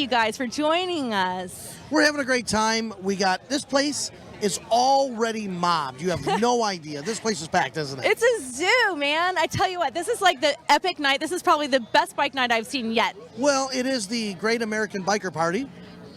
you guys for joining us. We're having a great time. We got this place is already mobbed. You have no idea. This place is packed, isn't it? It's a zoo, man. I tell you what, this is like the epic night. This is probably the best bike night I've seen yet. Well, it is the Great American Biker Party,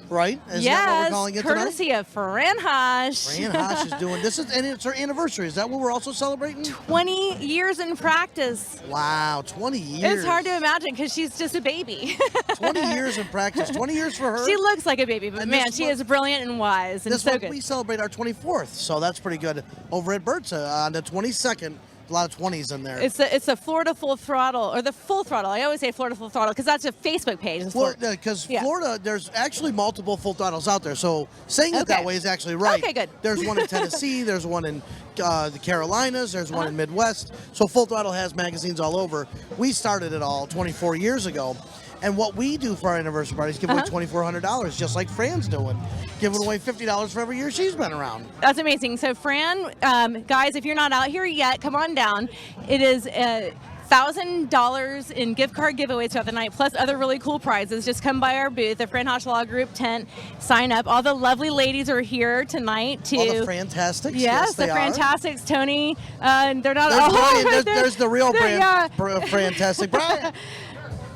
right? Is that what we're calling it courtesy tonight? of Fran Hosh. Fran Hosh is doing this, and it's her anniversary. Is that what we're also celebrating? 20 years in practice. Wow, 20 years. It's hard to imagine because she's just a baby. 20 years in practice. 20 years for her. She looks like a baby, but And man, this she month- is brilliant and wise and This so month good. we celebrate our 24th, so that's pretty good. Over at Bert's on the 22nd, a lot of 20s in there. It's the Florida Full Throttle, or the Full Throttle. I always say Florida Full Throttle because that's a Facebook page. It's Well, Florida. because Yeah. Florida, there's actually multiple full throttles out there. So saying it that Okay. way is actually right. Okay, good. There's one in Tennessee. There's one in the Carolinas. There's one in Midwest. So Full Throttle has magazines all over. We started it all 24 years ago. And what we do for our anniversary party is give away $2,400, just like Fran's doing. Giving away $50 for every year she's been around. That's amazing. So Fran, guys, if you're not out here yet, come on down. It is $1,000 in gift card giveaways throughout the night, plus other really cool prizes. Just come by our booth, the Fran Hosh Law Group tent, sign up. All the lovely ladies are here tonight too. All the Fantastics. Yes, they the are. Fantastics, Tony. They're not There's all Brian. right There's the real there, yeah. Fantastic. Brian.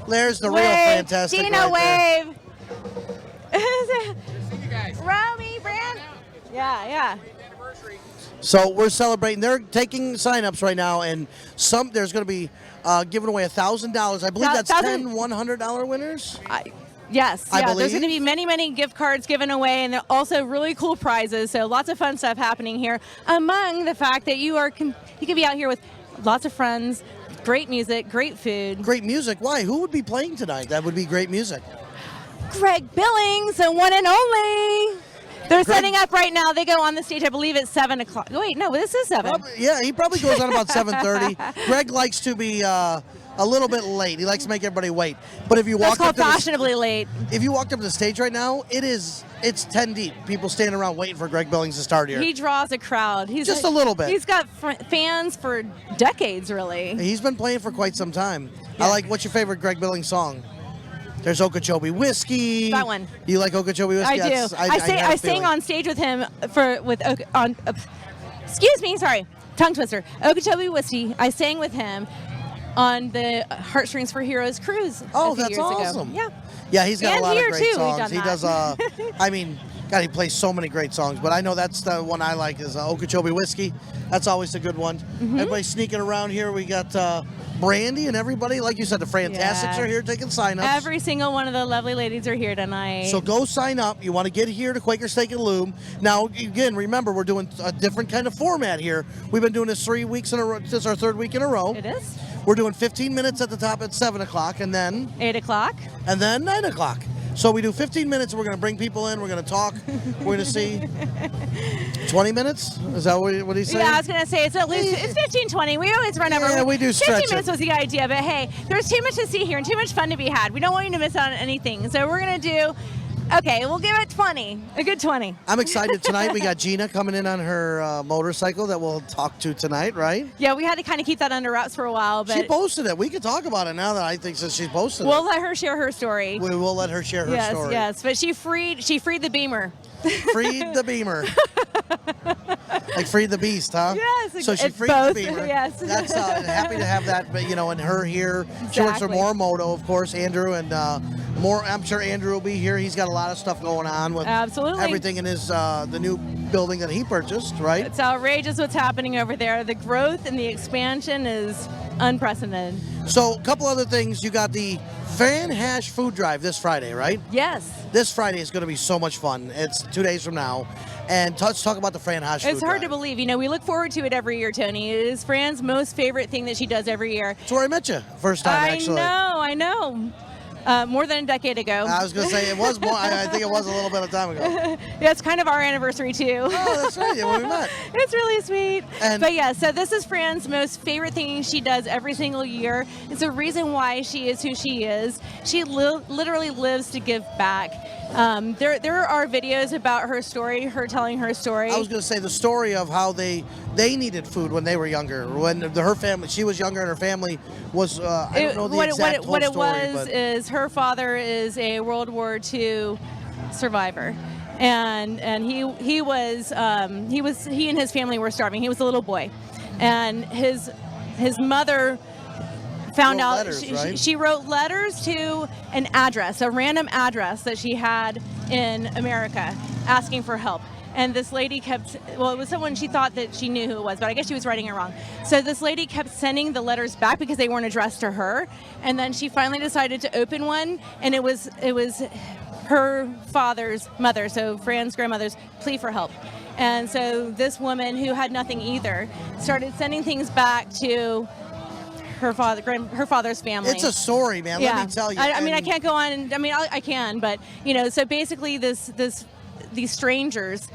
There's the real Wave, Fantastic. Dina, right wave. See you guys. Romy, Fran. Yeah. So we're celebrating. They're taking signups right now, and there's going to be giving away $1,000. I believe that's 10 $100 winners. Yes, I There's believe. going to be many gift cards given away, and there are also really cool prizes. So lots of fun stuff happening here. Among the fact that you can be out here with lots of friends, great music, great food. Great music. Why? Who would be playing tonight? That would be great music. Greg Billings, the one and only. They're Greg- setting up right now. They go on the stage, I believe, at 7 o'clock. Wait, no, this is 7. Yeah, he probably goes on about 7:30. Greg likes to be a little bit late. He likes to make everybody wait. But if you That's walk called up to the, fashionably late. if you walked up to the stage right now, it's 10 deep. People standing around waiting for Greg Billings to start here. He draws a crowd. He's Just a little bit. He's got fans for decades, really. He's been playing for quite some time. Yeah. What's your favorite Greg Billings song? There's Okeechobee Whiskey. That one. You like Okeechobee Whiskey? I do. That's- I had a sang feeling. on stage with him excuse me, sorry, tongue twister. Okeechobee Whiskey. I sang with him on the Heartstrings for Heroes cruise. Oh, a few that's years ago. awesome. Yeah. Yeah, he's got And a lot here, of great too, we've songs. done He that. does. God, he plays so many great songs. But I know that's the one I like is Okeechobee Whiskey. That's always a good one. Everybody's sneaking around here. We got Brandy and everybody. Like you said, the Fantastics Yeah. are here taking sign-ups. Every single one of the lovely ladies are here tonight. So go sign up. You want to get here to Quaker Steak and Lube. Now, again, remember, we're doing a different kind of format here. We've been doing this 3 weeks in a row. This is our 3rd week in a row. It is. We're doing 15 minutes at the top at 7 o'clock, and then 8 o'clock. 9 o'clock. So we do 15 minutes, and we're going to bring people in. We're going to talk. We're going to see 20 minutes? Is that what he's saying? Yeah, I was going to say, it's at least it's 15, 20. We always run over. Yeah, we do 15 stretch it. minutes was the idea, but hey, there's too much to see here and too much fun to be had. We don't want you to miss out on anything. So we're going to do, okay, we'll give it 20, a good 20. I'm excited tonight. We got Gina coming in on her motorcycle that we'll talk to tonight, right? Yeah, we had to kind of keep that under wraps for a while, She but posted it. We could talk about it now that I think since she's posted we'll it. let her share her story. We will let her share her Yes, story. yes, but she freed the Beamer. Freed the Beamer. Like freed the beast, huh? Yes, So she it's freed both, the Beamer. yes. That's happy to have that, but and her here. She works for Exactly. Morimoto, of course, Andrew, and more. I'm sure Andrew will be here. He's got a lot of stuff going on with Absolutely. everything in his the new building that he purchased, right? It's outrageous what's happening over there. The growth and the expansion is unprecedented. So a couple other things. You got the Van Hash Food Drive this Friday, right? Yes. This Friday is going to be so much fun. It's 2 days from now. And let's talk about the Fran Hosh Food It's hard to Drive. believe. We look forward to it every year, Tony. It is Fran's most favorite thing that she does every year. It's where I met you first time, actually. I know. More than a decade ago. I was going to say it was more. I think it was a little bit of time ago. Yeah, it's kind of our anniversary, too. Oh, that's right. Yeah, when we met. It's really sweet. And- But yeah, so this is Fran's most favorite thing she does every single year. It's a reason why she is who she is. She literally lives to give back. There are videos about her story, her telling her story. I was going to say the story of how they needed food when they were younger. When her family, she was younger and her family was, I don't know the exact whole story. Is her father is a World War II survivor. And he and his family were starving. He was a little boy. And his mother found out she wrote letters to an address, a random address that she had in America, asking for help. And this lady kept, well, it was someone she thought that she knew who it was, but I guess she was writing it wrong. So this lady kept sending the letters back because they weren't addressed to her. And then she finally decided to open one, and it was her father's mother, so Fran's grandmother's plea for help. And so this woman who had nothing either started sending things back to her father's family. It's a story, man. Yeah. Let me tell you. I mean, I can't go on. I mean, I can, but so basically, these strangers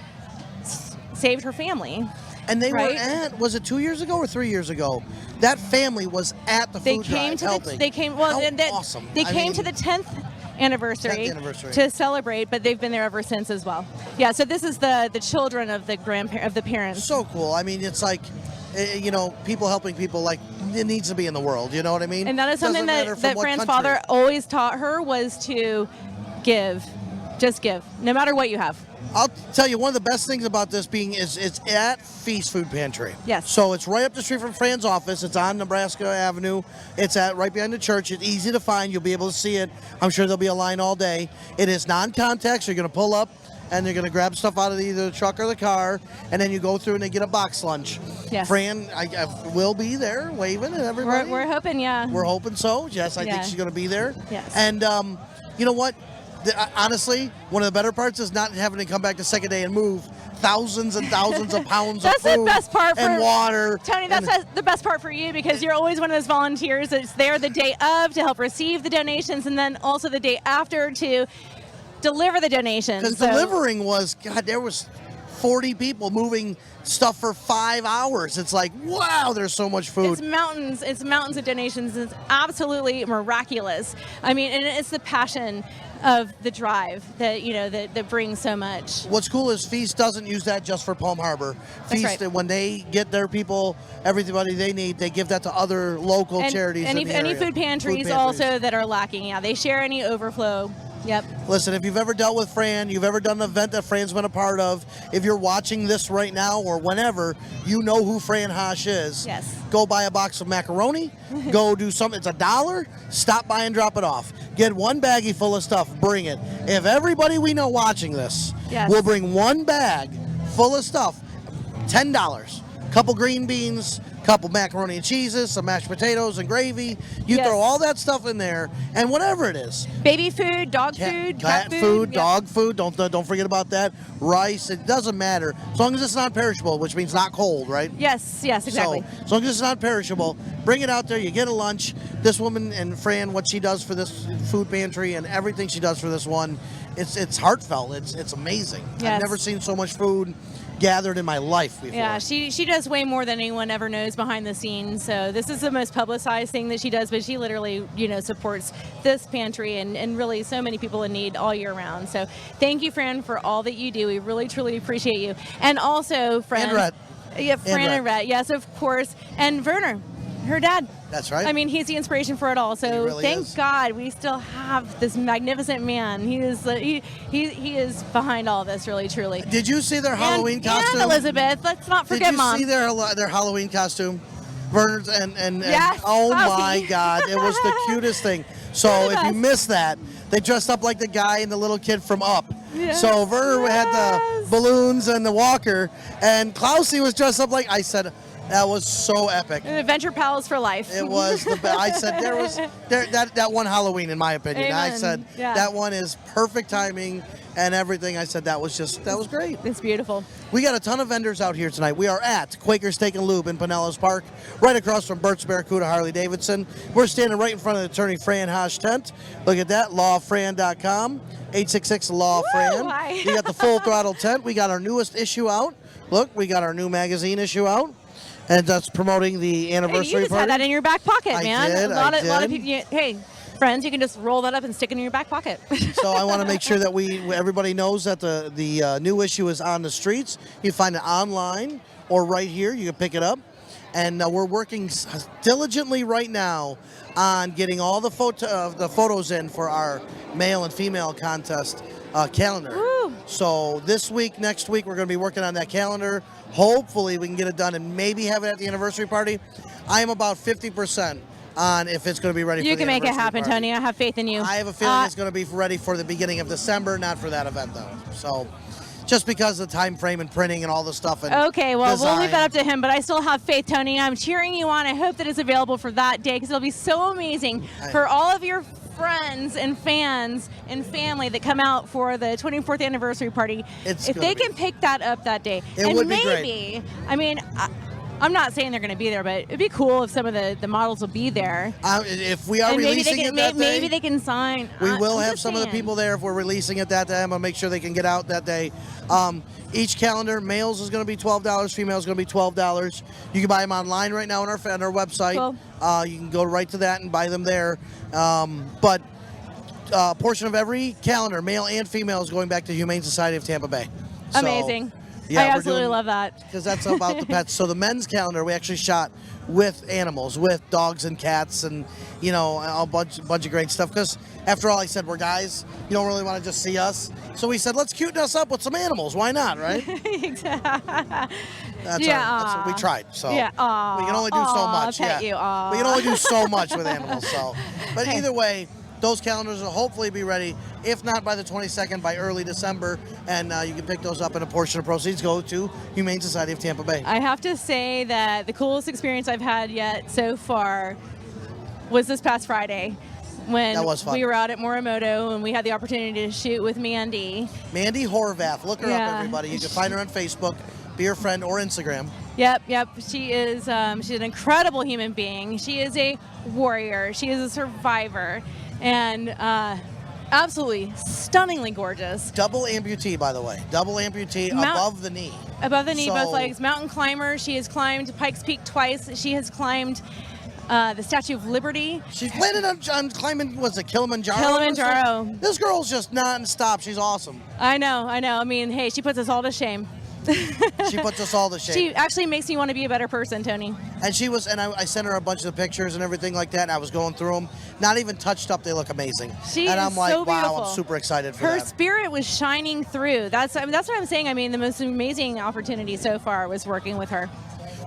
saved her family. And they were at, was it 2 years ago or 3 years ago? That family was at the food drive helping. They came. Well, awesome. They came to the 10th anniversary to celebrate, but they've been there ever since as well. Yeah. So this is the children of the parents. So cool. I mean, it's like, people helping people, like, it needs to be in the world. You know what I mean? And that is something that Fran's father always taught her, was to give. Just give, no matter what you have. I'll tell you, one of the best things about this is it's at Feast Food Pantry. Yes. So it's right up the street from Fran's office. It's on Nebraska Avenue. It's right behind the church. It's easy to find. You'll be able to see it. I'm sure there'll be a line all day. It is non-contact, so you're going to pull up, and you're going to grab stuff out of either the truck or the car, and then you go through and they get a box lunch. Yes. Fran I will be there waving at everybody. We're hoping, yeah. We're hoping so. Yes, I think she's going to be there. Yes. And you know what? Honestly, one of the better parts is not having to come back the second day and move thousands and thousands of pounds of food the best part and water. Tony, that's the best part for you, because you're always one of those volunteers that's there the day of to help receive the donations, and then also the day after to deliver the donations. Because delivering was, God, there was 40 people moving stuff for 5 hours. It's like, wow, there's so much food. It's mountains of donations. It's absolutely miraculous. I mean, and it's the passion of the drive that that brings so much. What's cool is Feast doesn't use that just for Palm Harbor. Feast, when they get their people everybody they need, they give that to other local charities. Any food pantries also that are lacking. Yeah, they share any overflow. Yep. Listen, if you've ever dealt with Fran, you've ever done an event that Fran's been a part of, if you're watching this right now or whenever, you know who Fran Hosh is. Yes. Go buy a box of macaroni. Go do something. It's $1. Stop by and drop it off. Get one baggie full of stuff. Bring it. If everybody we know watching this will bring one bag full of stuff, $10. Couple green beans, couple macaroni and cheeses, some mashed potatoes and gravy. You throw all that stuff in there, and whatever it is. Baby food, dog food, cat food, dog food. Don't forget about that. Rice. It doesn't matter as long as it's not perishable, which means not cold, right? Yes, exactly. So as long as it's not perishable, bring it out there. You get a lunch. This woman and Fran, what she does for this food pantry and everything she does for this one, it's heartfelt. It's amazing. Yes. I've never seen so much food gathered in my life before. Yeah, she does way more than anyone ever knows behind the scenes. So this is the most publicized thing that she does, but she literally, supports this pantry and really so many people in need all year round. So thank you, Fran, for all that you do. We really, truly appreciate you. And also, Fran. And Rhett. Yeah, Fran and Rhett. Yes, of course. And Werner, her dad. That's right. I mean, he's the inspiration for it all. So really thank God we still have this magnificent man. He is behind all this, really, truly. Did you see their Halloween costume? And Elizabeth, let's not forget Mom. Did you see their Halloween costume? Werner's and yes. Oh my God, it was the cutest thing. So if you missed that, they dressed up like the guy and the little kid from Up. Yes. So Werner had the balloons and the walker, and Klausy was dressed up like, I said, that was so epic. Adventure Pals for life. It was the best. I said that one Halloween, in my opinion. Amen. I said that one is perfect timing and everything. I said that was great. It's beautiful. We got a ton of vendors out here tonight. We are at Quaker Steak and Lube in Pinellas Park, right across from Burt's Barracuda Harley Davidson. We're standing right in front of the attorney Fran Hosh tent. Look at that, lawfran.com, 866-LAW-FRAN. You got the Full Throttle tent. We got our newest issue out. Look, we got our new magazine issue out. And that's promoting the anniversary party. You just had that in your back pocket, man. I did. A lot of people. Hey, friends, you can just roll that up and stick it in your back pocket. So I want to make sure that everybody knows that the new issue is on the streets. You can find it online or right here. You can pick it up. And we're working diligently right now on getting all the photos in for our male and female contest calendar. Woo. So this week, next week, we're going to be working on that calendar. Hopefully we can get it done and maybe have it at the anniversary party. I am about 50% on if it's going to be ready for the You can make it happen, party. Tony. I have faith in you. I have a feeling it's going to be ready for the beginning of December, not for that event though. So just because of the time frame and printing and all the stuff. And okay, well, design. we'll leave that up to him, but I still have faith, Tony. I'm cheering you on. I hope that it's available for that day because it'll be so amazing for all of your friends and fans and family that come out for the 24th anniversary party. If they can pick that up that day. It would be great. I mean, I'm not saying they're going to be there, but it'd be cool if some of the models will be there. If we are and releasing it that day, maybe they can sign. We will have some of the people there if we're releasing it that day. I'm going to make sure they can get out that day. Each calendar, males is going to be $12, females is going to be $12. You can buy them online right now on our website. Cool. You can go right to that and buy them there. But a portion of every calendar, male and female, is going back to Humane Society of Tampa Bay. So, amazing. yeah, I absolutely love that. Because that's about the pets. So the men's calendar, we actually shot with animals, with dogs and cats and, a bunch of great stuff. Because after all, I said, we're guys. You don't really want to just see us. So we said, let's cuten us up with some animals. Why not, right? That's what we tried. So we can only do so much. We can only do so much with animals. So, but either way, those calendars will hopefully be ready, if not by the 22nd, by early December, and you can pick those up, and a portion of proceeds go to Humane Society of Tampa Bay. I have to say that the coolest experience I've had yet so far was this past Friday when that was fun. We were out at Morimoto and we had the opportunity to shoot with Mandy. Mandy Horvath. Look her up, everybody. You can find her on Facebook, be her friend, or Instagram. Yep. She is she's an incredible human being. She is a warrior. She is a survivor. And absolutely stunningly gorgeous. Double amputee, by the way. Double amputee above the knee. Above the knee, both legs. Mountain climber. She has climbed Pikes Peak twice. She has climbed the Statue of Liberty. She's planning on climbing, was it Kilimanjaro? Kilimanjaro. This girl's just non-stop. She's awesome. I know. I mean, hey, she puts us all to shame. She puts us all to shame. She actually makes me want to be a better person, Tony. And she was, and I sent her a bunch of the pictures and everything like that, and I was going through them. Not even touched up, they look amazing. And I'm like, so wow, beautiful. I'm super excited for that. Her spirit was shining through. That's what I'm saying. I mean, the most amazing opportunity so far was working with her.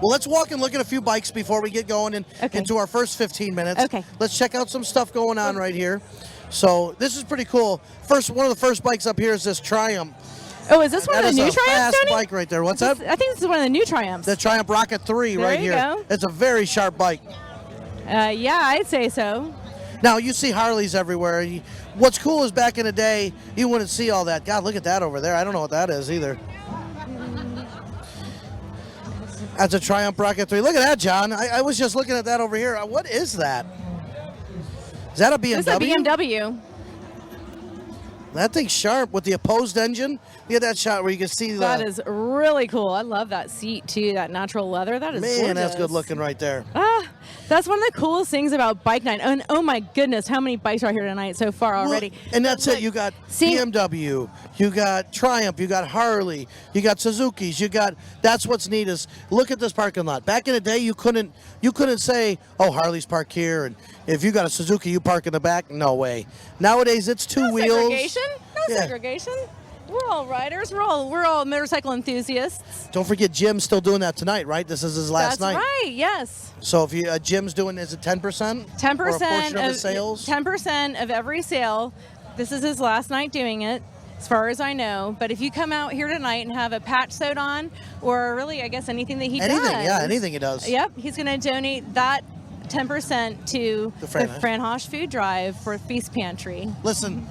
Well, let's walk and look at a few bikes before we get going into our first 15 minutes. Okay. Let's check out some stuff going on right here. So this is pretty cool. One of the first bikes up here is this Triumph. Oh, is this one of the new Triumphs, fast Tony? bike right there. What's that? I think this is one of the new Triumphs. The Triumph Rocket 3 right here. There you go. It's a very sharp bike. Yeah, I'd say so. Now, you see Harleys everywhere. What's cool is back in the day, you wouldn't see all that. God, look at that over there. I don't know what that is either. That's a Triumph Rocket 3. Look at that, John. I was just looking at that over here. What is that? Is that a BMW? It's a BMW. That thing's sharp with the opposed engine. Look at that shot where you can see That is really cool. I love that seat, too, that natural leather. That is gorgeous. Man, that's good looking right there. That's one of the coolest things about Bike Night. And oh, my goodness, how many bikes are here tonight so far already? Well, and that's it. You got BMW, you got Triumph, you got Harley, you got Suzuki's, that's what's neat is look at this parking lot. Back in the day, you couldn't say, oh, Harley's park here, and if you got a Suzuki, you park in the back. No way. Nowadays, it's two wheels. Segregation? No segregation. We're all riders. We're all motorcycle enthusiasts. Don't forget, Jim's still doing that tonight, right? This is his last night. That's right. Yes. So if you Jim's doing, is it 10%? 10% or a portion of the sales. 10% of every sale. This is his last night doing it, as far as I know. But if you come out here tonight and have a patch sewed on, or really, I guess anything that he does. Anything he does. Yep. He's going to donate that 10% to the Fran Hosh Food Drive for Feast Pantry. Listen.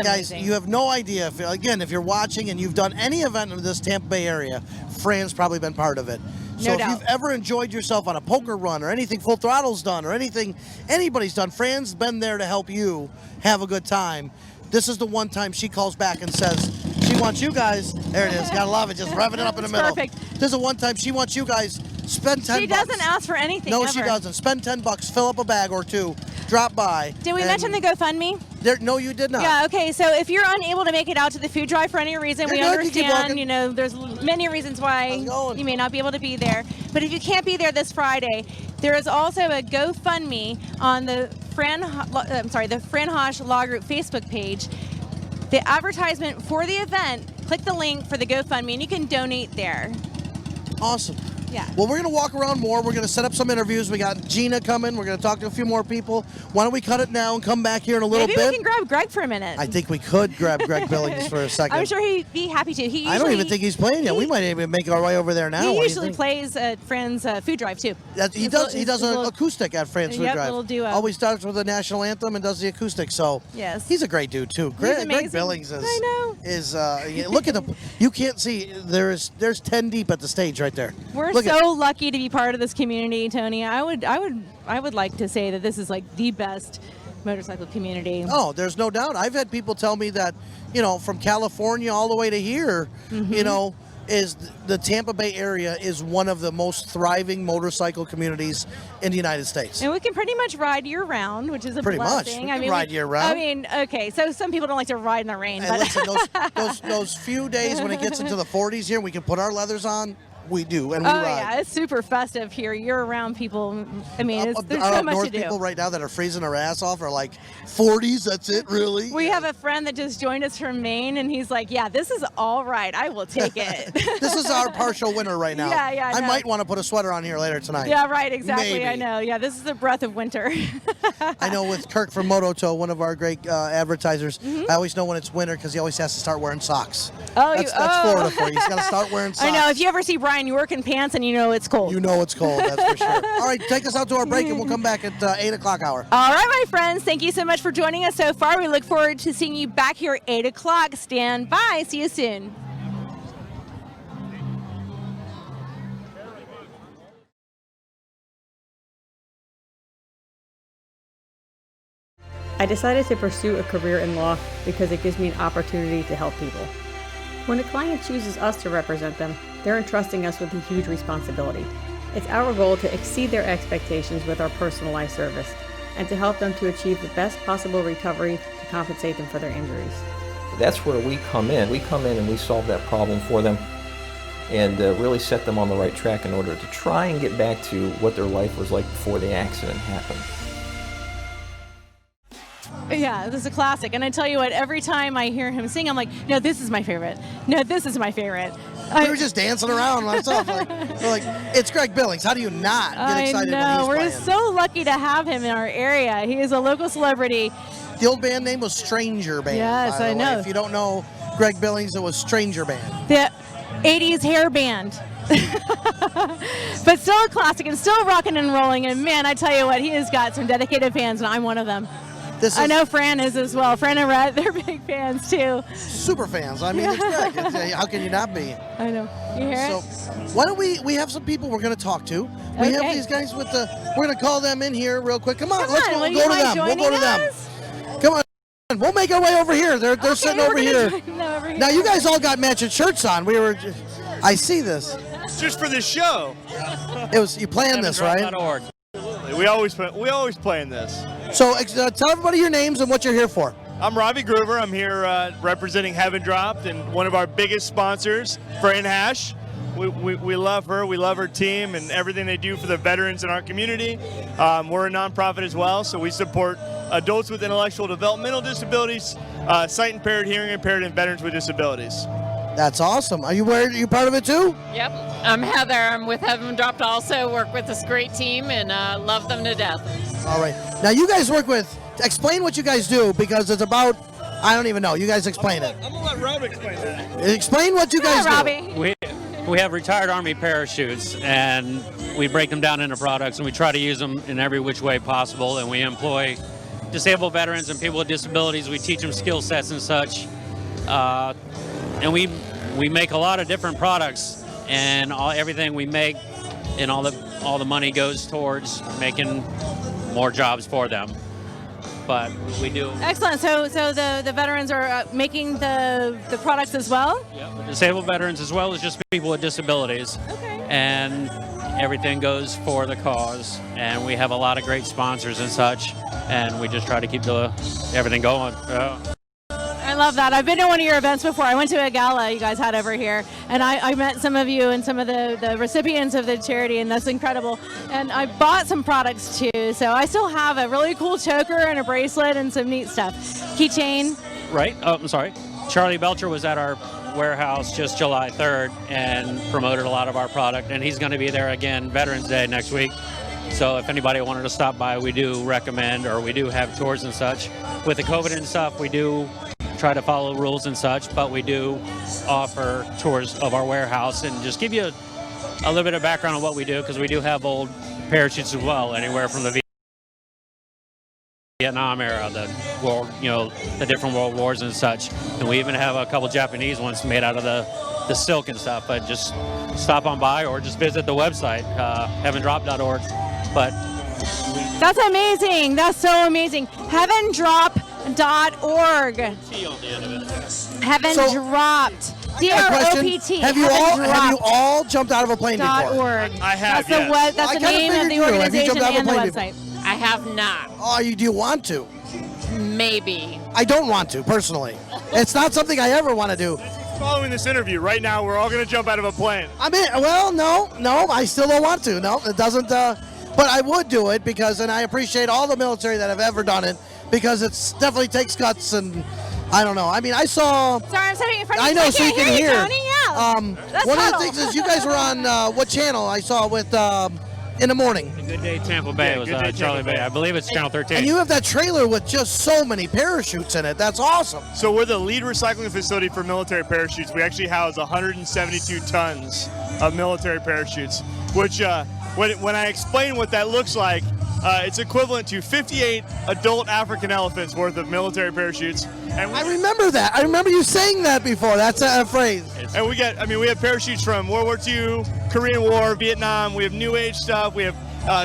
Guys, you have no idea. If you're watching and you've done any event in this Tampa Bay area, Fran's probably been part of it. So if you've ever enjoyed yourself on a poker run or anything Full Throttle's done or anything anybody's done, Fran's been there to help you have a good time. This is the one time she calls back and says she wants you guys. There it is. Gotta love it. Just revving it up in the middle. Perfect. This is the one time she wants you guys Spend 10 She bucks. doesn't ask for anything. No, ever. she doesn't. Spend 10 bucks, fill up a bag or two, drop by. Did we and mention the GoFundMe? No, you did not. Yeah, okay, so if you're unable to make it out to the food drive for any reason, You're we good, you keep understand, walking. you know, there's many reasons why you may not be able to be there. But if you can't be there this Friday, there is also a GoFundMe on the the Fran Hosh Law Group Facebook page. The advertisement for the event, click the link for the GoFundMe and you can donate there. Awesome. Yeah. Well, we're going to walk around more. We're going to set up some interviews. We got Gina coming. We're going to talk to a few more people. Why don't we cut it now and come back here in a little Maybe bit? we can grab Greg for a minute. I think we could grab Greg Billings for a second. I'm sure he'd be happy to. I don't even think he's playing yet. We might even make our way over there now. He usually plays at Fran's food drive too. He does an acoustic at Fran's Food Drive. Little duo. Always starts with the national anthem and does the acoustic. So yes, he's a great dude too. Greg Billings is. I know. Look at the. You can't see. There's 10 deep at the stage right there. We're so lucky to be part of this community, Tony. I would like to say that this is like the best motorcycle community. Oh, there's no doubt. I've had people tell me that, from California all the way to here, is the Tampa Bay area is one of the most thriving motorcycle communities in the United States. And we can pretty much ride year round, which is a pretty blessing. much. We can ride year round. I mean, okay, so some people don't like to ride in the rain. And but listen, those few days when it gets into the 40s here, we can put our leathers on. We do, and we ride. Yeah, it's super festive here. Year-round people. I mean, there's our so up much north to do. people right now that are freezing their ass off are like 40s. That's it, really. We have a friend that just joined us from Maine, and he's like, "Yeah, this is all right. I will take it." This is our partial winter right now. Yeah. I might want to put a sweater on here later tonight. Yeah, right. Exactly. Maybe. I know. Yeah, this is the breath of winter. I know with Kirk from Mototo, one of our great advertisers, I always know when it's winter because he always has to start wearing socks. Oh, that's Florida for you. He's got to start wearing socks. I know. If you ever see Brian York in pants, and you know it's cold. You know it's cold, that's for sure. All right, take us out to our break, and we'll come back at 8 o'clock hour. All right, my friends. Thank you so much for joining us so far. We look forward to seeing you back here at 8 o'clock. Stand by. See you soon. I decided to pursue a career in law because it gives me an opportunity to help people. When a client chooses us to represent them, they're entrusting us with a huge responsibility. It's our goal to exceed their expectations with our personalized service and to help them to achieve the best possible recovery to compensate them for their injuries. That's where we come in. We come in and we solve that problem for them and really set them on the right track in order to try and get back to what their life was like before the accident happened. Yeah, this is a classic. And I tell you what, every time I hear him sing, I'm like, no, this is my favorite. No, this is my favorite. We were just dancing around myself. We're like, it's Greg Billings. How do you not get excited when he's we're playing? so lucky to have him in our area. He is a local celebrity. The old band name was Stranger Band. Yes, by the I know. way. If you don't know Greg Billings, it was Stranger Band. The 80s hair band. But still a classic and still rocking and rolling. And man, I tell you what, he has got some dedicated fans, and I'm one of them. I know Fran is as well. Fran and Rhett, they're big fans too. Super fans. I mean, it's Greg. How can you not be? I know. You hear it? Why don't we have some people we're going to talk to. We have these guys with we're going to call them in here real quick. Come on, let's go to them. We'll go to them. Come on. We'll make our way over here. They're sitting over here. Now, you guys all got matching shirts on. I see this. Just for this show. You planned this, right? We always play in this. So tell everybody your names and what you're here for. I'm Robbie Groover. I'm here representing Heaven Dropped and one of our biggest sponsors, Fran Hash. We love her. We love her team and everything they do for the veterans in our community. We're a nonprofit as well, so we support adults with intellectual developmental disabilities, sight impaired, hearing impaired, and veterans with disabilities. That's awesome. Are you part of it too? Yep. I'm Heather. I'm with Heaven Dropped also. Work with this great team and love them to death. All right. Now you guys explain what you guys do because it's about, I don't even know. You guys explain it. I'm going to let Rob explain that. Explain what you guys do. Robbie. We have retired Army parachutes, and we break them down into products, and we try to use them in every which way possible, and we employ disabled veterans and people with disabilities. We teach them skill sets and such. And we make a lot of different products, and everything we make and all the money goes towards making more jobs for them. But we do. Excellent. So the veterans are making the products as well? Yeah, disabled veterans as well as just people with disabilities. Okay. And everything goes for the cause, and we have a lot of great sponsors and such, and we just try to keep everything going. I love that. I've been to one of your events before. I went to a gala you guys had over here, and I met some of you and some of the recipients of the charity, and that's incredible. And I bought some products too, so I still have a really cool choker and a bracelet and some neat stuff. Keychain. Right? Oh, I'm sorry. Charlie Belcher was at our warehouse just July 3rd and promoted a lot of our product, and he's going to be there again Veterans Day next week. So if anybody wanted to stop by, we do recommend, or we do have tours and such. With the COVID and stuff, we do try to follow rules and such, but we do offer tours of our warehouse and just give you a little bit of background on what we do, because we do have old parachutes as well, anywhere from the Vietnam era, the world, the different world wars and such. And we even have a couple Japanese ones made out of the silk and stuff. But just stop on by or just visit the website, heavendrop.org. But that's amazing. That's so amazing. Heavendrop.org. Heaven So, Dropped. Question. Have you all jumped out of a plane before? .org. I have, That's the name of the organization and the website. I have not. Oh, do you want to? Maybe. I don't want to, personally. It's not something I ever want to do. Following this interview, right now, we're all going to jump out of a plane. I mean, well, no, I still don't want to. No, it doesn't. But I would do it because, and I appreciate all the military that have ever done it, because it definitely takes guts, and I don't know. I mean, I saw. Sorry, I'm sitting in front of I you. know, so you can hear. Tony, yeah. That's one of the Throttle. things is you guys were on what channel? I saw with in the morning. Good Day Tampa Bay was Good Day Charlie Tampa Bay. Bay. I believe it's Channel 13. And you have that trailer with just so many parachutes in it. That's awesome. So we're the lead recycling facility for military parachutes. We actually house 172 tons of military parachutes, which when I explain what that looks like, it's equivalent to 58 adult African elephants worth of military parachutes. And I remember that. I remember you saying that before. That's a phrase. And we have parachutes from World War II, Korean War, Vietnam. We have New Age stuff. We have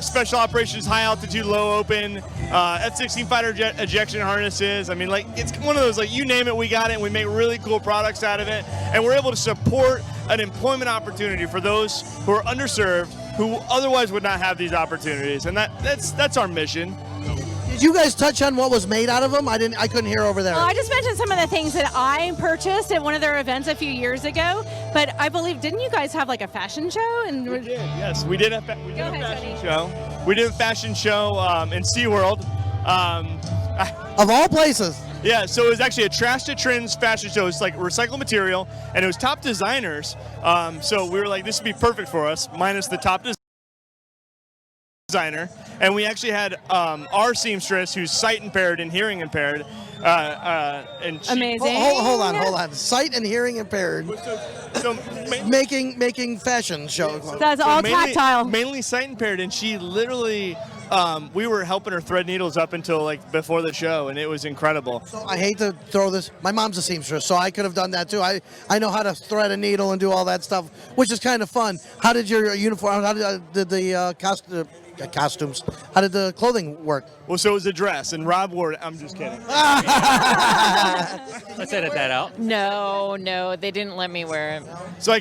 special operations, high altitude, low open, F-16 fighter jet ejection harnesses. I mean, it's one of those, you name it, we got it, and we make really cool products out of it. And we're able to support an employment opportunity for those who are underserved, who otherwise would not have these opportunities. And that's our mission. Did you guys touch on what was made out of them? I couldn't hear over there. Well, I just mentioned some of the things that I purchased at one of their events a few years ago, but I believe, didn't you guys have a fashion show? We did, yes. We did a fashion show. We did a fashion show in SeaWorld. Of all places. Yeah, so it was actually a Trash to Trends fashion show. It's like recycled material, and it was top designers. So we were like, this would be perfect for us, minus the top designer. And we actually had our seamstress, who's sight impaired and hearing impaired. And she, Amazing. Hold on. Sight and hearing impaired. So making fashion shows. That's all tactile. Mainly sight impaired, and she literally. We were helping her thread needles up until before the show, and it was incredible. So I hate to throw this. My mom's a seamstress, so I could have done that too. I know how to thread a needle and do all that stuff, which is kind of fun. How did your uniform? How did the costumes? How did the clothing work? Well, so it was a dress, and Rob wore it. I'm just kidding. Let's edit that out. No, they didn't let me wear it. So I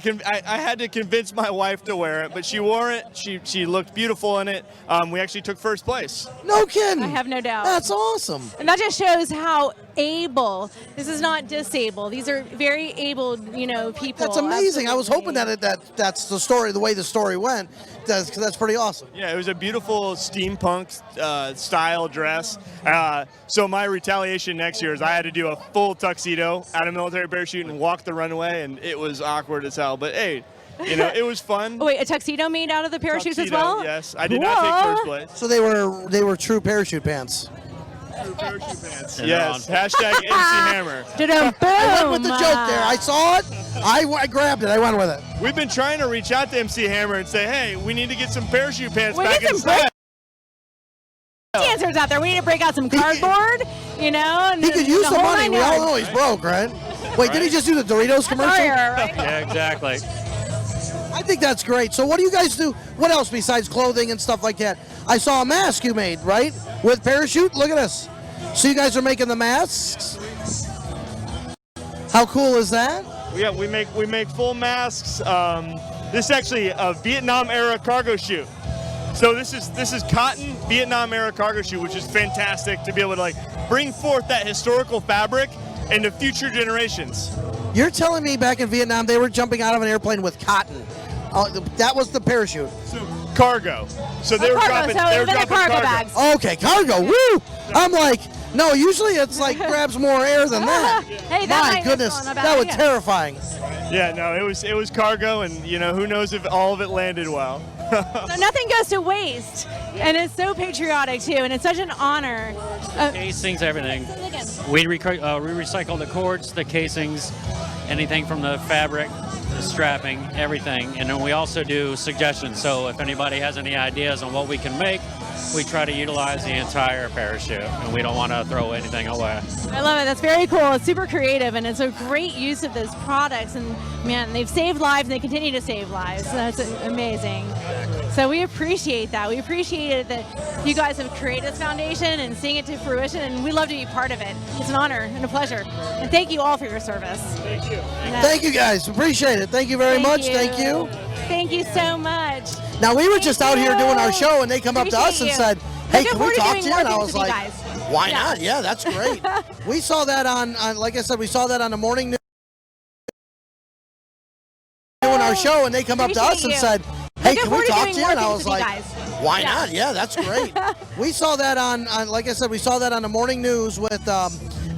had to convince my wife to wear it, but she wore it. She looked beautiful in it. We actually took first place. No kidding. I have no doubt. That's awesome. And that just shows how able. This is not disabled. These are very able, people. That's amazing. Absolutely. I was hoping that's the story, the way the story went. That's pretty awesome. Yeah, it was a beautiful steampunk style dress. So my retaliation next year is I had to do a full tuxedo out of military parachute and walk the runway, and it was awkward as hell. But hey, it was fun. Oh, wait, a tuxedo made out of the parachutes Tuxedo, as well? Yes, I did not take first place. So they were true parachute pants. True parachute pants. And Yes. Hashtag MC Hammer. I went with the joke there. I saw it. I grabbed it. I went with it. We've been trying to reach out to MC Hammer and say, hey, we need to get some parachute pants We back need in some style. Dancers out there. We need to break out some cardboard, and He could use the the whole money. nine We all yards. know he's broke, right? Wait, did he just do the Doritos commercial? Sorry, right? Yeah, exactly. I think that's great. So what do you guys do? What else besides clothing and stuff like that? I saw a mask you made, right? With parachute? Look at this. So you guys are making the masks? How cool is that? Yeah, we make full masks. This is actually a Vietnam era cargo chute. So this is cotton Vietnam era cargo chute, which is fantastic to be able to like bring forth that historical fabric into future generations. You're telling me back in Vietnam they were jumping out of an airplane with cotton? That was the parachute. So cargo. So they were cargo, dropping. so They were then the dropping cargo bags. Okay, cargo. Woo! I'm like, no. Usually it's like grabs more air than that. Hey, that My might goodness, not bad that was idea. terrifying. Yeah, no, it was cargo, and you know who knows if all of it landed well. So nothing goes to waste, and it's so patriotic too, and it's such an honor. Casings, everything. We recycle the cords, the casings, anything from the fabric, the strapping, everything. And then we also do suggestions. So if anybody has any ideas on what we can make, we try to utilize the entire parachute, and we don't want to throw anything away. I love it. That's very cool. It's super creative, and it's a great use of those products. And man, they've saved lives, and they continue to save lives. So that's amazing. So we appreciate that. We appreciate it that you guys have created this foundation and seeing it to fruition, and we love to be part of it. It's an honor and a pleasure. And thank you all for your service. Thank you. Thank you guys. Appreciate it. Thank you very much. Thank you. Thank you so much. Now we were just out here doing our show, and they come up to us and Appreciate said, you. "Hey, Looking can we forward to talk doing to you?" more And I things was with you like, guys. "Why Yeah. not? Yeah, that's great." We saw that on, like I said, we saw that on the morning news. Doing our show, and they come up to us and Appreciate said, you. "Hey, Looking can we forward to talk doing to you?" more And I things was with you like, guys. "Why Yeah. not? Yeah, that's great." We saw that on, like I said, we saw that on the morning news with,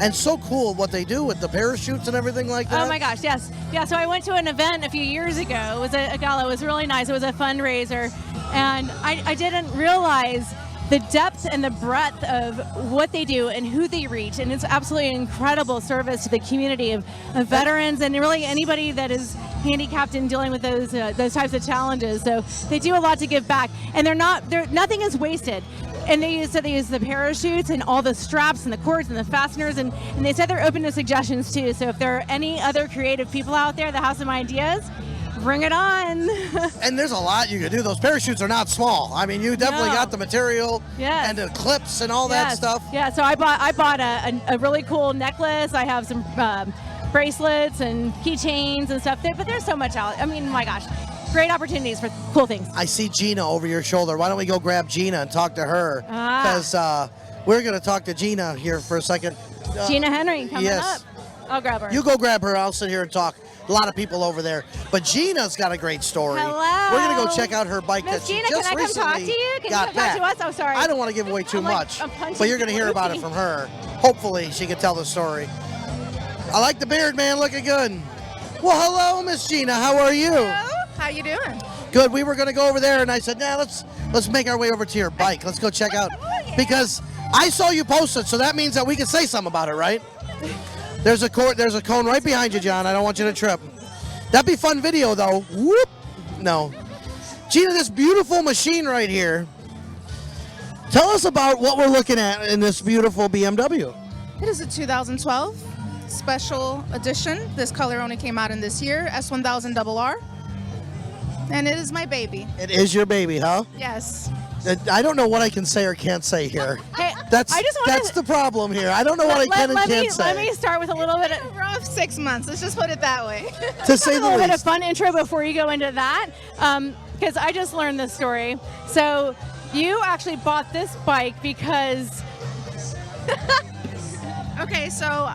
and so cool what they do with the parachutes and everything like that. Oh my gosh, yes. Yeah, so I went to an event a few years ago. It was a gala. It was really nice. It was a fundraiser. And I didn't realize the depth and the breadth of what they do and who they reach. And it's absolutely incredible service to the community of veterans and really anybody that is handicapped in dealing with those types of challenges. So they do a lot to give back. And nothing is wasted. And they use the parachutes and all the straps and the cords and the fasteners, and they said they're open to suggestions too. So if there are any other creative people out there that have some ideas, bring it on. And there's a lot you can do. Those parachutes are not small. I mean, you definitely No. got the material Yes. and the clips and all that Yes. stuff. Yeah, so I bought a really cool necklace. I have some bracelets and keychains and stuff. But there's so much out. I mean, my gosh, great opportunities for cool things. I see Gina over your shoulder. Why don't we go grab Gina and talk to her? Ah. Because we're going to talk to Gina here for a second. Gina Henry coming yes. up. I'll grab her. You go grab her. I'll sit here and talk. A lot of people over there. But Gina's got a great story. Hello. We're going to go check out her bike Miss that she Gina, just can I come talk to recently you? Can you got come talk to back. us? Oh, sorry. I don't want to give away too I'm like- much. I'm punching But you're going to hear people. about it from her. Hopefully she can tell the story. I like the beard, man. Looking good. Well, hello, Miss Gina. How are you? Hello, how you doing? Good. We were going to go over there, and I said, "Nah, let's make our way over to your bike. Let's go check out." Because I saw you post it, so that means that we can say something about it, right? There's a cone right behind you, John. I don't want you to trip. That'd be fun video, though. Whoop. No. Gina, this beautiful machine right here. Tell us about what we're looking at in this beautiful BMW. It is a 2012 special edition. This color only came out in this year, S1000RR. And it is my baby. It is your baby, huh? Yes. I don't know what I can say or can't say here. Hey, That's I just wanna- that's the problem here. I don't know what I can and can't say. Let me start with a little bit of Rough 6 months. Let's just put it that way. To say a the little bit of least. fun intro before you go into that, because I just learned this story. So you actually bought this bike because Okay, so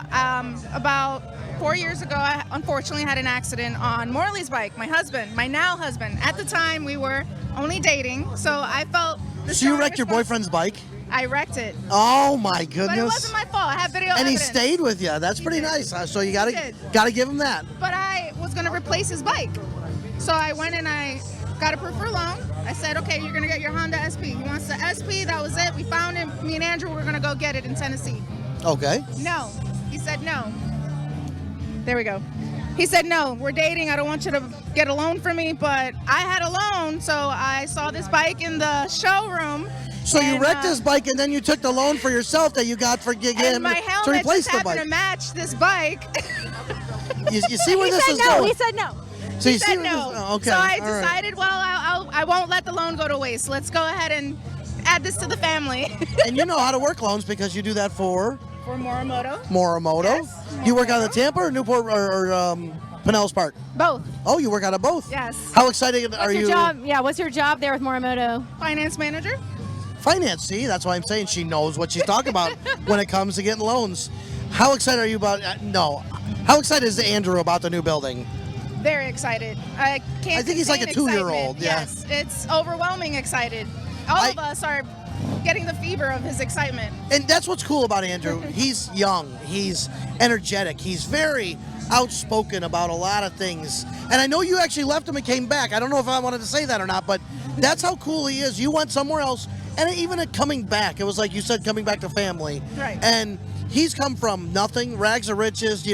about 4 years ago, I unfortunately had an accident on Morley's bike. My husband, my now husband. At the time, we were only dating, so I felt. So you wrecked your boyfriend's bike? I wrecked it, Oh my goodness! but it wasn't my fault. I have video and he evidence. stayed with you. That's pretty did. nice. So you He gotta did. give him that. But I was gonna replace his bike, so I went and I got approved for a loan. I said, okay, you're gonna get your Honda SP. He wants the SP. That was it. We found him. Me and Andrew were gonna go get it in Tennessee. Okay. No, he said no. There we go. He said, no, we're dating. I don't want you to get a loan for me, but I had a loan, so I saw this bike in the showroom. So you and, wrecked his bike, and then you took the loan for yourself that you got for and him my to helmet replace just the happened bike. to match this bike. You see where he this said is no. going? He said no. So He you see said where no. this? Okay. So I all right. decided, well, I won't let the loan go to waste. Let's go ahead and add this to the family. And you know how to work loans because you do that for For Morimoto. Morimoto. Yes, You work on the Morimoto. Tampa or Newport or Pinellas Park? Both. Oh, you work out of both? Yes. How excited are What's you? your job? Yeah, what's your job there with Morimoto? Finance manager. Finance, see? That's why I'm saying she knows what she's talking about when it comes to getting loans. How excited are you about, how excited is Andrew about the new building? Very excited. I can't. I think he's like a contain 2-year-old, excitement. yeah. Yes, it's overwhelming excited. All of us are getting the fever of his excitement. And that's what's cool about Andrew. He's young, he's energetic, he's very outspoken about a lot of things. And I know you actually left him and came back. I don't know if I wanted to say that or not, but that's how cool he is. You went somewhere else, and even at coming back, it was like you said, coming back to family. Right. And he's come from nothing, rags to riches,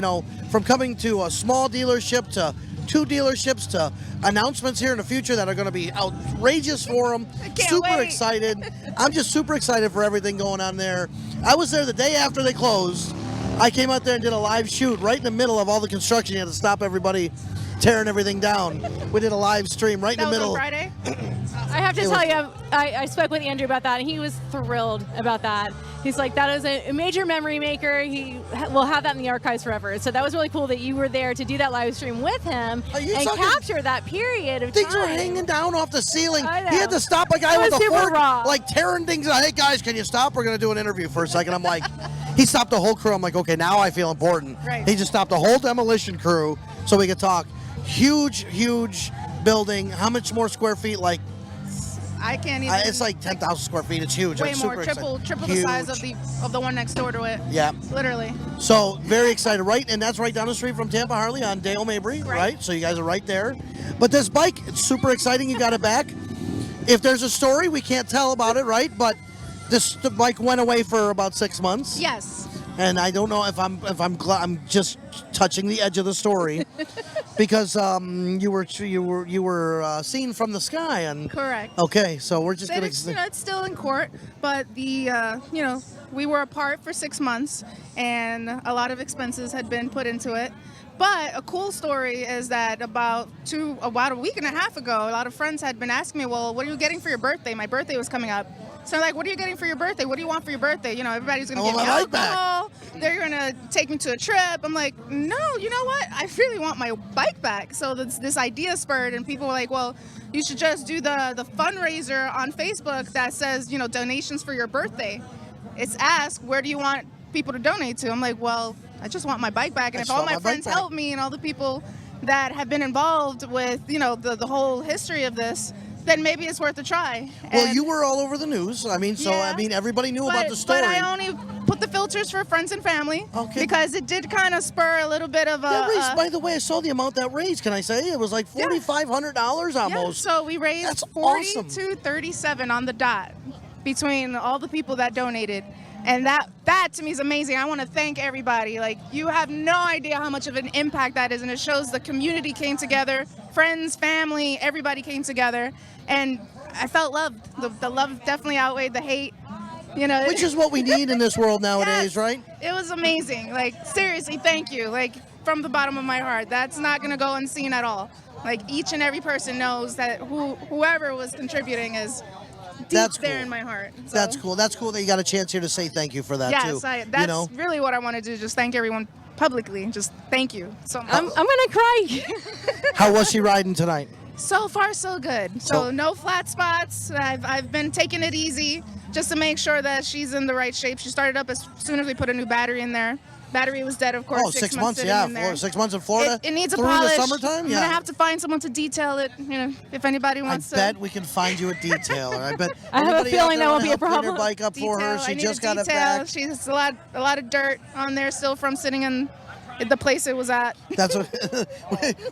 from coming to a small dealership to 2 dealerships to announcements here in the future that are going to be outrageous for him. Super wait. excited. I'm just super excited for everything going on there. I was there the day after they closed. I came out there and did a live shoot right in the middle of all the construction. You had to stop everybody tearing everything down. We did a live stream right in the middle. That was on Friday? I have to tell you, I spoke with Andrew about that, and he was thrilled about that. He's like, that is a major memory maker. He will have that in the archives forever. So that was really cool that you were there to do that live stream with him and capture that period of Things time. were hanging down off the ceiling. I know. He had to stop a guy It with was a super fork, raw. like tearing things out. Hey guys, can you stop? We're going to do an interview for a second. I'm like, he stopped the whole crew. I'm like, okay, now I feel important. Right. He just stopped the whole demolition crew so we could talk. Huge building. How much more square feet? Like, I can't even. it's like 10,000 square feet. It's huge. way I'm more, super triple excited. the size Huge. of the one next door to it. Yeah. Literally. So very excited, right? And that's right down the street from Tampa Harley on Dale Mabry, right? So you guys are right there. But this bike, it's super exciting. You got it back. If there's a story, we can't tell about it, right? But the bike went away for about 6 months. Yes. And I don't know if I'm just touching the edge of the story because you were seen from the sky and Correct. Okay, so we're just gonna. It's still in court, but we were apart for 6 months, and a lot of expenses had been put into it. But a cool story is that about a week and a half ago, a lot of friends had been asking me, well, what are you getting for your birthday? My birthday was coming up. So I'm like, what are you getting for your birthday? What do you want for your birthday? Everybody's going to give me alcohol. They're going to take me to a trip. I'm like, no, you know what? I really want my bike back. So this idea spurred, and people were like, well, you should just do the fundraiser on Facebook that says, donations for your birthday. It's ask, where do you want people to donate to? I'm like, well, I just want my bike back. And if all my friends help me and all the people that have been involved with, the whole history of this, then maybe it's worth a try. Well, you were all over the news. Everybody knew about the story. But I only put the filters for friends and family. Okay. Because it did kind of spur a little bit of a. That raised, by the way, I saw the amount that raised. Can I say it was like $4,500 almost? Yeah, so we raised That's awesome. $42.37 on the dot between all the people that donated. And that to me is amazing. I want to thank everybody. Like, you have no idea how much of an impact that is. And it shows the community came together, friends, family, everybody came together. And I felt loved. The love definitely outweighed the hate. Which is what we need in this world nowadays, Yes. right? It was amazing. Like, seriously, thank you. Like, from the bottom of my heart. That's not going to go unseen at all. Like, each and every person knows that whoever was contributing is deep there in my heart. So, That's cool. That's cool that you got a chance here to say thank you for that too. Yes, that's really what I want to do. Just thank everyone publicly. Just thank you so much. I'm gonna cry. How was she riding tonight? So far, so good. So no flat spots. I've been taking it easy just to make sure that she's in the right shape. She started up as soon as we put a new battery in there. Battery was dead, of course. Oh, 6 months, sitting in there. 6 months in Florida. It needs a through polish. the summertime. I'm gonna have to find someone to detail it. If anybody wants to. I bet we can find you a detailer. I bet. I have a feeling that won't be a Clean her problem. bike up for her. Detail. She I need just a got it detail. back. She's a lot of dirt on there still from sitting in the place it was at. That's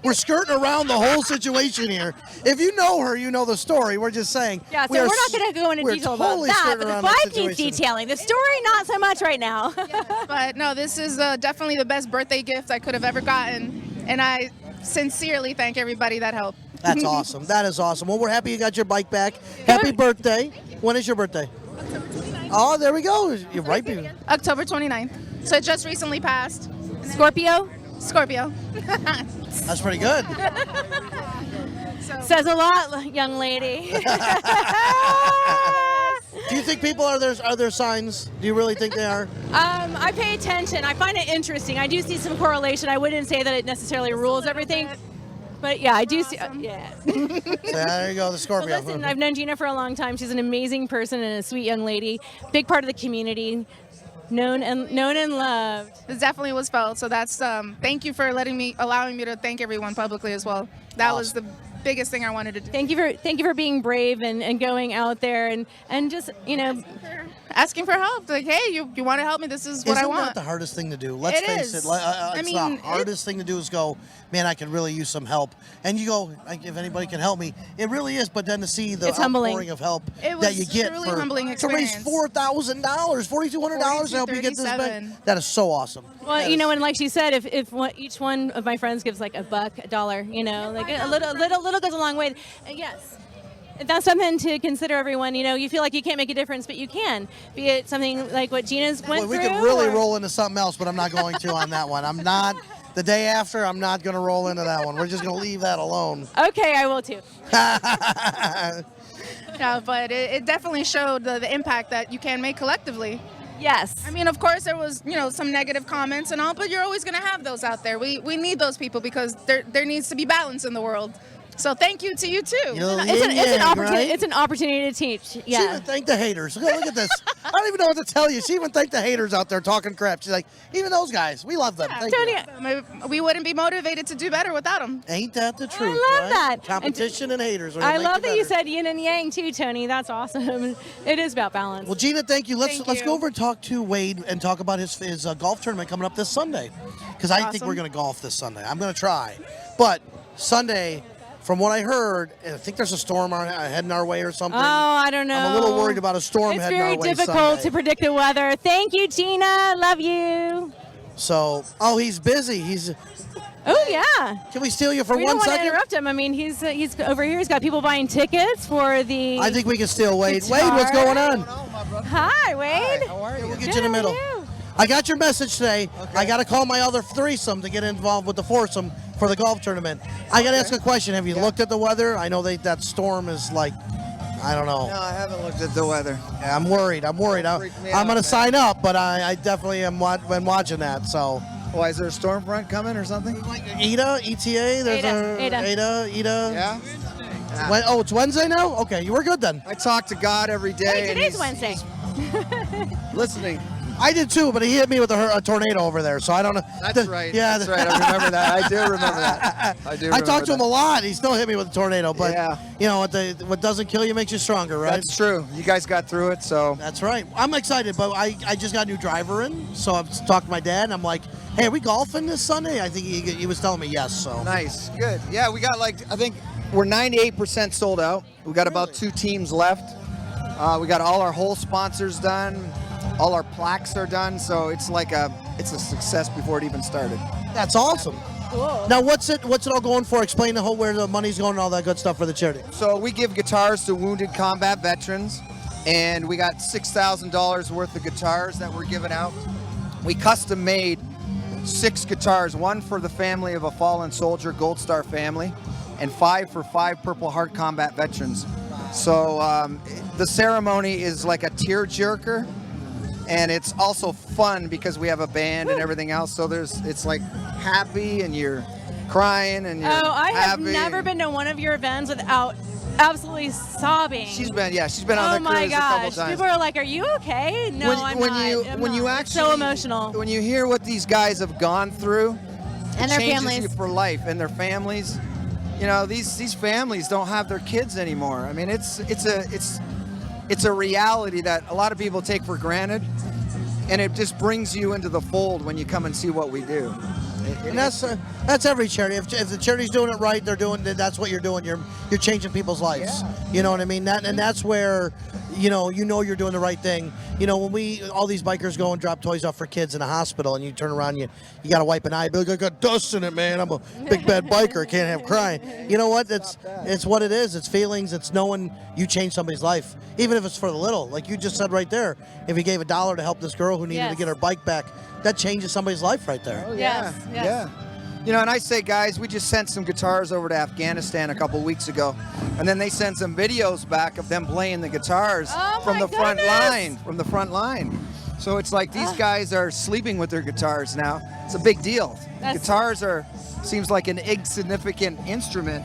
we're skirting around the whole situation here. If you know her, you know the story. We're just saying. Yeah, so we're not going to go into detail totally about that, skirting but the around that bike needs situation. detailing. The story, not so much right now. But no, this is definitely the best birthday gift I could have ever gotten, and I sincerely thank everybody that helped. That's awesome. That is awesome. Well, we're happy you got your bike back. Happy birthday. When is your birthday? October 29th. Oh, there we go. You're right. October 29th. So it just recently passed. Scorpio? Scorpio. That's pretty good. Says a lot, young lady. Do you think people are there signs? Do you really think they are? I pay attention. I find it interesting. I do see some correlation. I wouldn't say that it necessarily rules everything. But yeah, I do see. Yeah. So there you go, the Scorpio. Well, listen, I've known Gina for a long time. She's an amazing person and a sweet young lady. Big part of the community. Known and loved. It definitely was felt. So that's thank you for allowing me to thank everyone publicly as well. That was the biggest thing I wanted to do. Thank you for being brave and going out there and just asking for help. Like, hey, you want to help me? This is what I want. Isn't that the hardest thing to do? Let's face it. The hardest thing to do is go, man, I could really use some help. And you go, if anybody can help me, it really is. But then to see the outpouring of help that you get truly humbling to raise $4,000, $4,200 to help you get this back, that is so awesome. Well, and like she said, if each one of my friends gives like $1, $1, like a little goes a long way. Yes. That's something to consider, everyone. You feel like you can't make a difference, but you can. Be it something like what Gina's went through. We could really roll into something else, but I'm not going to on that one. I'm not. The day after, I'm not going to roll into that one. We're just going to leave that alone. Okay, I will too. Yeah, but it definitely showed the impact that you can make collectively. Yes. I mean, of course, there was, some negative comments and all, but you're always going to have those out there. We need those people because there needs to be balance in the world. So thank you to you too. It's an opportunity to teach. Yeah. She even thanked the haters. Look at this. I don't even know what to tell you. She even thanked the haters out there talking crap. She's like, even those guys, we love them. Thank you. We wouldn't be motivated to do better without them. Ain't that the truth? I love that. Competition and haters. I love that you said yin and yang too, Tony. That's awesome. It is about balance. Well, Gina, thank you. Let's go over and talk to Wade and talk about his golf tournament coming up this Sunday. Because I think we're going to golf this Sunday. I'm going to try. But Sunday, from what I heard, I think there's a storm heading our way or something. Oh, I don't know. I'm a little worried about a storm heading our way. It's very difficult to predict the weather. Thank you, Gina. Love you. So, he's busy. Oh, yeah. Can we steal you for 1 second? We don't want to interrupt him. I mean, he's over here. He's got people buying tickets for the I think we can steal Wade. Wade, what's going on? Hi, Wade. Hi, how are you? We'll get you in the middle. I got your message today. Okay. I got to call my other threesome to get involved with the foursome for the golf tournament. I got to ask a question. Have you looked at the weather? I know that storm is like, I don't know. No, I haven't looked at the weather. Yeah, I'm worried. I'm going to sign up, but I definitely am been watching that. So. Why, is there a storm front coming or something? ETA? There's ETA. Yeah? It's Wednesday now? Okay, you were good then. I talk to God every day. Wait, today's Wednesday. Listening. I did too, but he hit me with a tornado over there, so I don't know. That's right. Yeah, that's right. I remember that. I do remember that. I talked to him a lot. He still hit me with a tornado, but yeah. What doesn't kill you makes you stronger, right? That's true. You guys got through it, so. That's right. I'm excited, but I just got a new driver in, so I've talked to my dad, and I'm like, hey, are we golfing this Sunday? I think he was telling me yes, so. Nice. Good. Yeah, we got I think we're 98% sold out. We got about 2 teams left. We got all our hole sponsors done. All our plaques are done, so it's a success before it even started. That's awesome. Cool. Now, what's it all going for? Explain where the money's going and all that good stuff for the charity. So we give guitars to wounded combat veterans, and we got $6,000 worth of guitars that we're giving out. We custom made 6 guitars, 1 for the family of a fallen soldier, Gold Star family, and 5 for 5 Purple Heart combat veterans. So the ceremony is like a tear-jerker. And it's also fun because we have a band and everything else. So it's like happy and you're crying and you're I have happy. Never been to one of your events without absolutely sobbing. She's been on the cruise a couple times. People are like, "Are you okay?" No, I'm not. It's so emotional. When you hear what these guys have gone through, and their changes families you for life, and their families. These families don't have their kids anymore. I mean, it's a reality that a lot of people take for granted, and it just brings you into the fold when you come and see what we do. And that's every charity. If the charity's doing it right, that's what you're doing. You're changing people's lives. Yeah. You know what I mean? That's where you're doing the right thing. When all these bikers go and drop toys off for kids in a hospital, and you turn around, you got to wipe an eye. Be like, I got dust in it, man. I'm a big bad biker. Can't have crying. You know what? It's what it is. It's feelings. It's knowing you changed somebody's life, even if it's for the little. Like you just said right there. If you gave $1 to help this girl who needed to get her bike back, that changes somebody's life right there. Oh, Yes. Yeah. You know, and I say, guys, we just sent some guitars over to Afghanistan a couple weeks ago, and then they sent some videos back of them playing the guitars from the front line. So it's like these guys are sleeping with their guitars now. It's a big deal. Guitars seems like an insignificant instrument,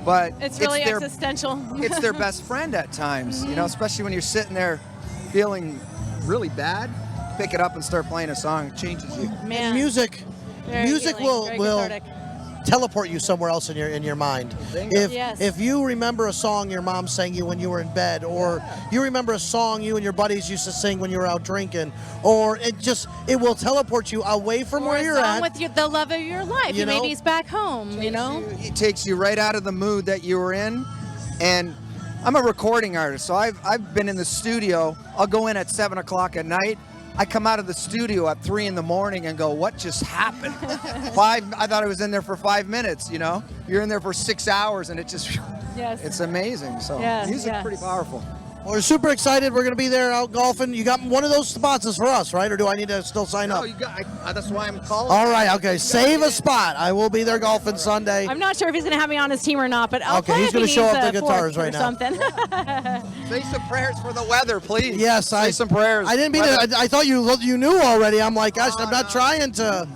but it's really existential. It's their best friend at times, you know, especially when you're sitting there feeling really bad. Pick it up and start playing a song. It changes you. Man. And music will teleport you somewhere else in your mind. If you remember a song your mom sang you when you were in bed, or you remember a song you and your buddies used to sing when you were out drinking, or it will teleport you away from where you're at. With the love of your life. Maybe he's back home, you know? It takes you right out of the mood that you were in. And I'm a recording artist, so I've been in the studio. I'll go in at 7 o'clock at night. I come out of the studio at 3 in the morning and go, what just happened? I thought I was in there for 5 minutes, you know? You're in there for 6 hours and it just, it's amazing. So music's pretty powerful. Well, we're super excited. We're going to be there out golfing. You got one of those spots is for us, right? Or do I need to still sign up? No, that's why I'm calling. All right, okay. Save a spot. I will be there golfing Sunday. I'm not sure if he's going to have me on his team or not, but I'll play he's if going to show up the guitars right right now. Something. Say some prayers for the weather, please. Yes, say some prayers. I didn't mean to. I thought you knew already. I'm like, gosh, I'm not trying to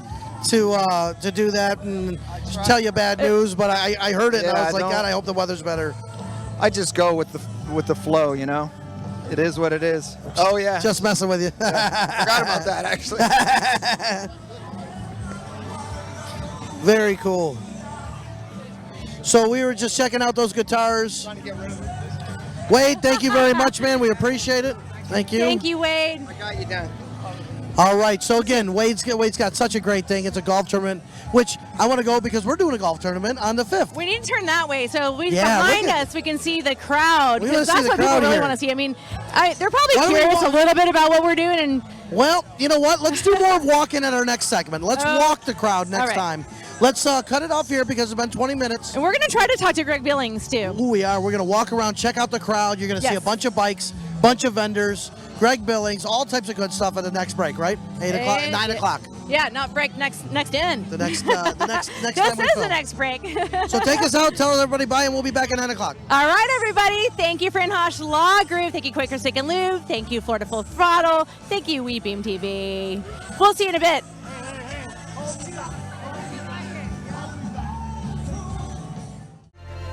do that and tell you bad news, but I heard it and I was like, God, I hope the weather's better. I just go with the flow, you know. It is what it is. Oh yeah. Just messing with you. Forgot about that actually. Very cool. So we were just checking out those guitars. Wade, thank you very much, man. We appreciate it. Thank you. Thank you, Wade. I got you down. All right. So again, Wade's got such a great thing. It's a golf tournament, which I want to go because we're doing a golf tournament on the 5th. We need to turn that way so behind us we can see the crowd. Because that's what people really want to see. I mean, they're probably curious a little bit about what we're doing. And well, you know what? Let's do more walking at our next segment. Let's walk the crowd next time. Let's cut it off here because it's been 20 minutes. And we're going to try to talk to Greg Billings, too. Ooh, we are. We're going to walk around, check out the crowd. You're going to see a bunch of bikes, bunch of vendors, Greg Billings, all types of good stuff at the next break, right? 8 o'clock, 9 o'clock. Yeah, not break, next in. The next time This is the next break. So take us out, tell everybody bye, and we'll be back at 9 o'clock. All right, everybody. Thank you, Frinhosh Law Group. Thank you, Quaker Stick and Lube. Thank you, Florida Full Throttle. Thank you, WeBeam TV. We'll see you in a bit.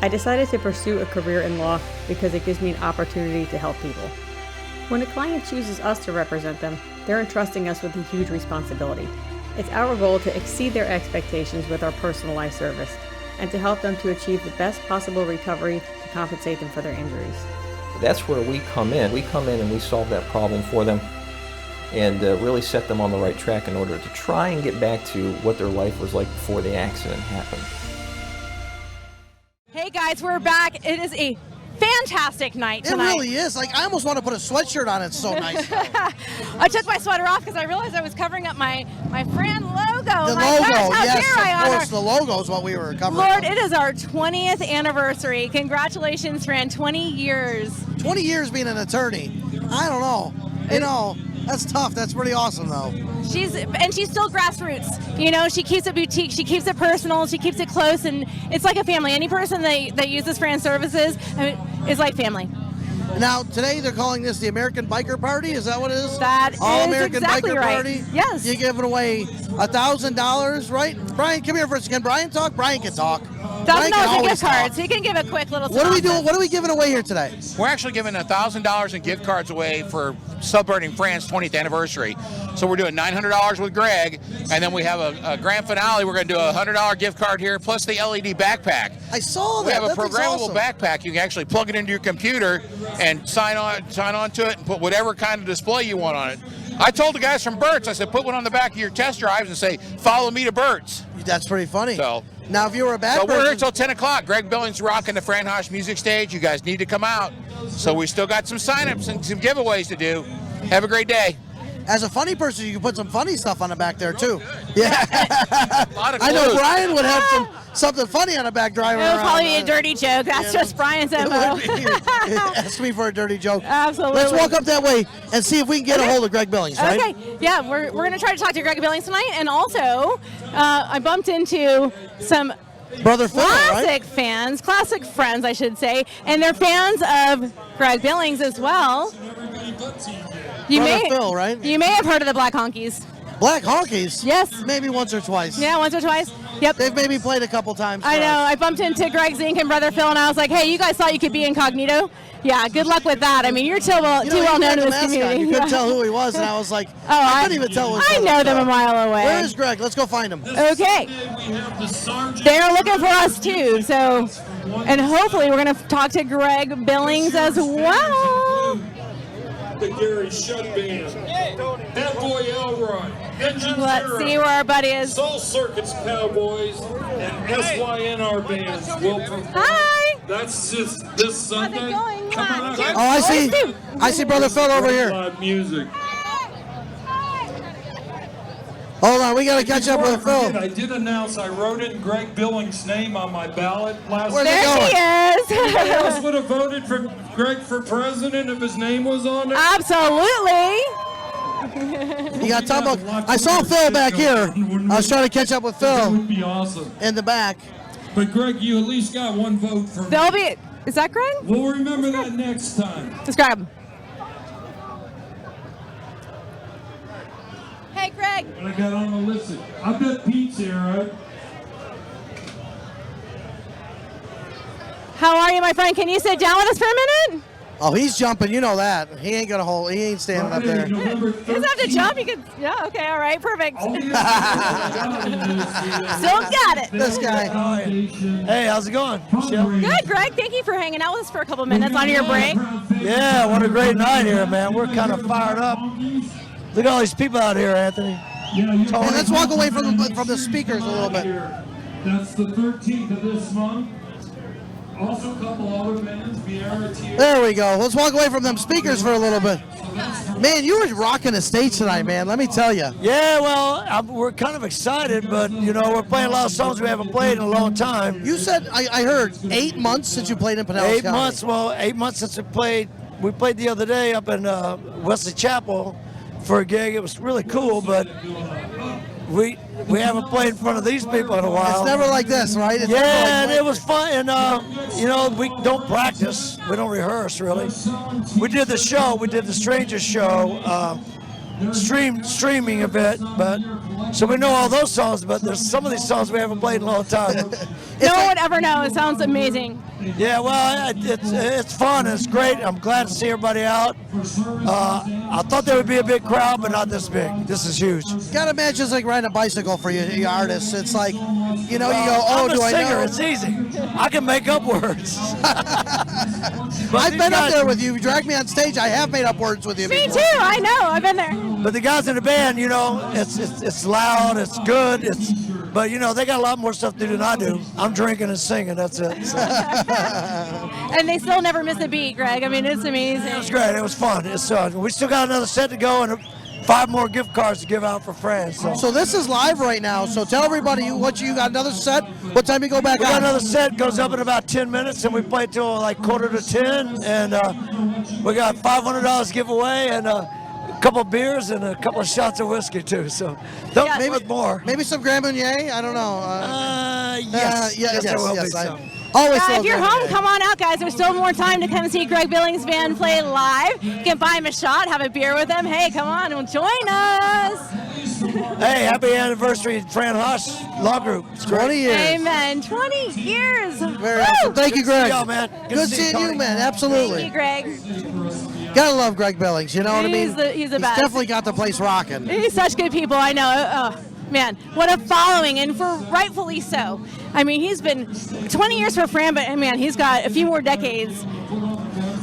I decided to pursue a career in law because it gives me an opportunity to help people. When a client chooses us to represent them, they're entrusting us with a huge responsibility. It's our goal to exceed their expectations with our personalized service and to help them to achieve the best possible recovery to compensate them for their injuries. That's where we come in. We come in and we solve that problem for them and really set them on the right track in order to try and get back to what their life was like before the accident happened. Hey guys, we're back. It is a fantastic night tonight. It really is. Like, I almost want to put a sweatshirt on. It's so nice. I took my sweater off because I realized I was covering up my Fran logo. The my logo, gosh, how yes, dare I of course. The logo is what we were covering. Lord, it is our 20th anniversary. Congratulations, Fran. 20 years. 20 years being an attorney. I don't know. You know, that's tough. That's pretty awesome, though. She's still grassroots. You know, she keeps it boutique. She keeps it personal. She keeps it close, and it's like a family. Any person that uses Fran services is like family. Now, today they're calling this the American Biker Party. Is that what it is? That All is American exactly Biker right. Party. Yes. You're giving away $1,000, right? Brian, come here for a second. Brian talk. Brian can talk. $1,000 in gift cards. So you can give a quick little. What are we doing? What are we giving away here today? We're actually giving $1,000 in gift cards away for celebrating Fran's 20th anniversary. So we're doing $900 with Greg, and then we have a grand finale. We're going to do a $100 gift card here, plus the LED backpack. I saw that. We have a That thing's programmable awesome. backpack. You can actually plug it into your computer and sign on to it and put whatever kind of display you want on it. I told the guys from Burt's, I said, put one on the back of your test drives and say, follow me to Burt's. That's pretty funny. So now, if you were a bad person, we're here until 10 o'clock. Greg Billings rocking the Fran Hosh music stage. You guys need to come out. So we still got some sign-ups and some giveaways to do. Have a great day. As a funny person, you can put some funny stuff on the back there too. Yeah. lot of I know clues. Brian would have something funny on the back driving It'll around. probably be a dirty joke. That's just Brian's It MO. would be. Ask me for a dirty joke. Absolutely. Let's walk up that way and see if we can get a hold of Greg Billings, right? Okay, yeah, we're going to try to talk to Greg Billings tonight. And also, I bumped into some Brother Phil, classic right? fans, classic friends, I should say, and they're fans of Greg Billings as well. Brother Phil, right? You may have heard of the Black Honkies. Black Honkies? Yes. Maybe once or twice. Yeah, once or twiise. Yep. They've maybe played a couple times. I for know. us. I bumped into Greg Zink and Brother Phil, and I was like, hey, you guys thought you could be incognito? Yeah, good luck with that. I mean, you're too well You know, known had in the this mascot. community. You couldn't tell who he was, and I was like, Oh, I couldn't even tell. It was I Brother know them Phil. a mile away. Where is Greg? Let's go find him. Okay. They're looking for us too, so, and hopefully we're going to talk to Greg Billings as well. The Gary Shutt Band, Bad Boy Elroy, Engine Let's Zero, see where our buddy is. Soul Circuits Cowboys, and SYNR bands will perform. Hi. That's just this Sunday. going? Come on out. Oh, I see Brother Phil over here. Live music. Hold on, we got to catch up with Phil. I did announce I wrote in Greg Billings' name on my ballot last Where's night. it There he Anybody else is. would have voted for Greg for president if his name was on there? Absolutely. You got to talk about. I saw Phil back here. I was trying to catch up with That Phil would be awesome. in the back. But Greg, you at least got one vote for me. They'll be. Is that Greg? We'll remember that next time. Just grab him. Hey, Greg. I got on the list. I bet Pete's here, right? How are you, my friend? Can you sit down with us for a minute? Oh, he's jumping. You know that. He ain't gonna hold. He ain't standing up there. November You just have to jump. You can. Yeah. Okay. All right. Perfect. I'll be Still got it. This guy. Hey, how's it going? Good, Greg. Thank you for hanging out with us for a couple minutes on your break. Yeah, what a great night here, man. We're kind of fired up. Look at all these people out here, Anthony. Hey, let's walk away from the speakers a little bit. That's the 13th of this month. Also, a couple other bands, Vieira Tier. There we go. Let's walk away from them speakers for a little bit. Man, you were rocking the stage tonight, man. Let me tell you. Yeah, well, we're kind of excited, but, you know, we're playing a lot of songs we haven't played in a long time. You said, I heard, 8 months since you played in Pinellas 8 County. months, well, 8 months since we played. We played the other day up in Wesley Chapel for a gig. It was really cool, but we haven't played in front of these people in a while. It's never like this, right? It's never Yeah, like and it was fun. And, you know, we don't practice. We don't rehearse, really. We did the show. We did the Strangers show, streaming a bit. But so we know all those songs, but there's some of these songs we haven't played in a long time. No one would ever know. It sounds amazing. Yeah, well, it's fun. It's great. I'm glad to see everybody out. I thought there would be a big crowd, but not this big. This is huge. Gotta imagine it's like riding a bicycle for you artists. It's like, you know, you go, oh, I'm a do I singer. know? It's easy. I can make up words. I've been up there with you. You dragged me on stage. I have made up words with you. Me before. too. I know. I've been there. But the guys in the band, you know, it's loud, it's good, but you know, they got a lot more stuff to do than I do. I'm drinking and singing, that's it. So. And they still never miss a beat, Greg. I mean, it's amazing. It was great, it was fun. We still got another set to go and 5 more gift cards to give out for friends. So this is live right now. So tell everybody what you got. Another set. What time you go back We on? got another set, goes up in about 10 minutes, and we play till like 9:45, and we got $500 to give away, and a couple of beers and a couple of shots of whiskey too. So don't maybe more. Maybe some Grand Marnier. I don't know. Yes, there will be I some. always If love you're Grand home, Marnier. come on out, guys. There's still more time to come see Greg Billings Band play live. You can buy him a shot, have a beer with them. Hey, come on and join us. Hey, happy anniversary, Fran Hush Law Group. It's great. 20 years. Amen. 20 years. Very awesome. Thank you, Greg. See y'all, man. Good seeing you, man. Absolutely. Thank you, Greg. Gotta love Greg Billings. You know what I mean? He's the best. Definitely got the place rocking. He's such good people. I know. Oh, man, what a following, and for rightfully so. I mean, he's been 20 years for Fran, but man, he's got a few more decades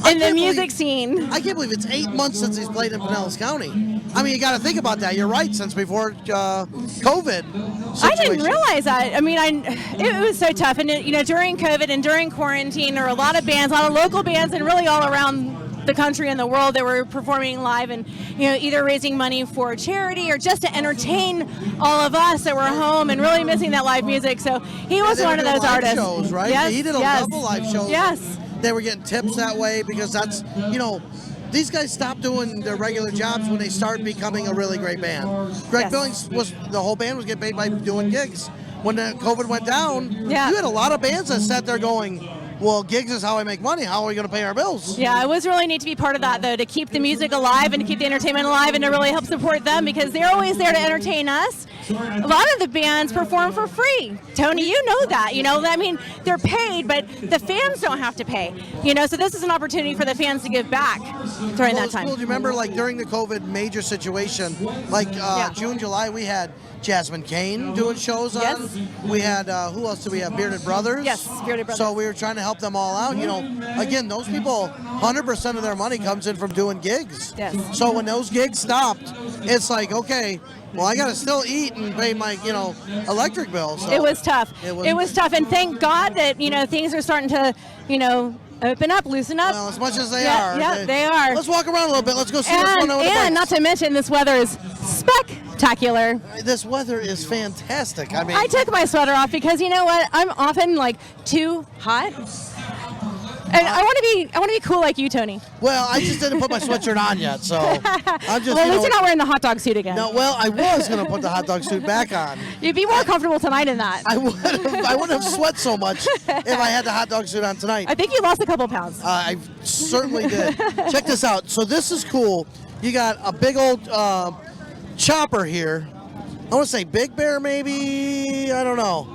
in the music scene. I can't believe it's 8 months since he's played in Pinellas County. I mean, you got to think about that. You're right, since before COVID. I didn't situation. realize that. I mean, it was so tough, and you know, during COVID and during quarantine, there were a lot of bands, a lot of local bands, and really all around the country and the world that were performing live, and either raising money for charity or just to entertain all of us that were home and really missing that live music. So he was one of those live artists. Shows, right? Yes, He did a yes. couple live shows. Yes. They were getting tips that way because that's these guys stopped doing their regular jobs when they started becoming a really great band. Greg Billings the whole band was getting paid by doing gigs. When the COVID went down, you had a lot of bands that sat there going, well, gigs is how I make money. How are we going to pay our bills? Yeah, it was really neat to be part of that, though, to keep the music alive and to keep the entertainment alive and to really help support them because they're always there to entertain us. A lot of the bands perform for free. Tony, you know that. I mean, they're paid, but the fans don't have to pay. So this is an opportunity for the fans to give back during that time. Cool. Do you remember, during the COVID major situation, June, July, we had Jasmine Kane doing shows on. Yes. We had, who else did we have? Bearded Brothers. Yes, Bearded Brothers. So we were trying to help them all out. Again, those people, 100% of their money comes in from doing gigs. Yes. So when those gigs stopped, it's like, okay, well, I got to still eat and pay my, electric bill. So it was tough. It was tough. And thank God that, things are starting to, open up, loosen up. Well, as much as they are. Yeah, they are. Let's walk around a little bit. Let's go see what's going on with the bikes. And not to mention, this weather is spectacular. This weather is fantastic. I mean, I took my sweater off because you know what? I'm often too hot. And I want to be cool like you, Tony. Well, I just didn't put my sweatshirt on yet, so I'm just. Well, at least you're not wearing the hot dog suit again. No, well, I was going to put the hot dog suit back on. You'd be more comfortable tonight in that. I wouldn't have sweat so much if I had the hot dog suit on tonight. I think you lost a couple pounds. I certainly did. Check this out. So this is cool. You got a big old chopper here. I want to say Big Bear, maybe. I don't know.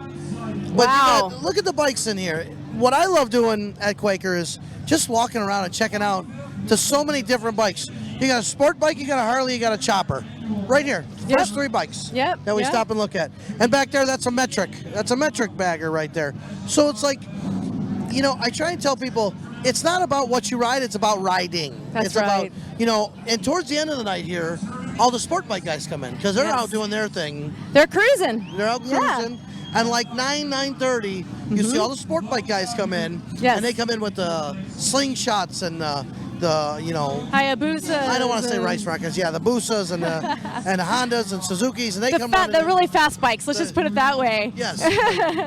But wow. Look at the bikes in here. What I love doing at Quaker is just walking around and checking out to so many different bikes. You got a sport bike, you got a Harley, you got a chopper. Right here. First three bikes that we stop and look at. And back there, that's a metric. That's a metric bagger right there. So it's like, I try and tell people, it's not about what you ride, it's about riding. That's about, and towards the end of the night here, all the sport bike guys come in because they're out doing their thing. They're cruising. They're out cruising. Yeah. And 9:30, you see all the sport bike guys come in. Yes. And they come in with the slingshots and the Hayabusas. I don't want to say rice rockets. Yeah, the Busas and the Hondas and Suzukis, and they come running. The really fast bikes. Let's just put it that way. Yes.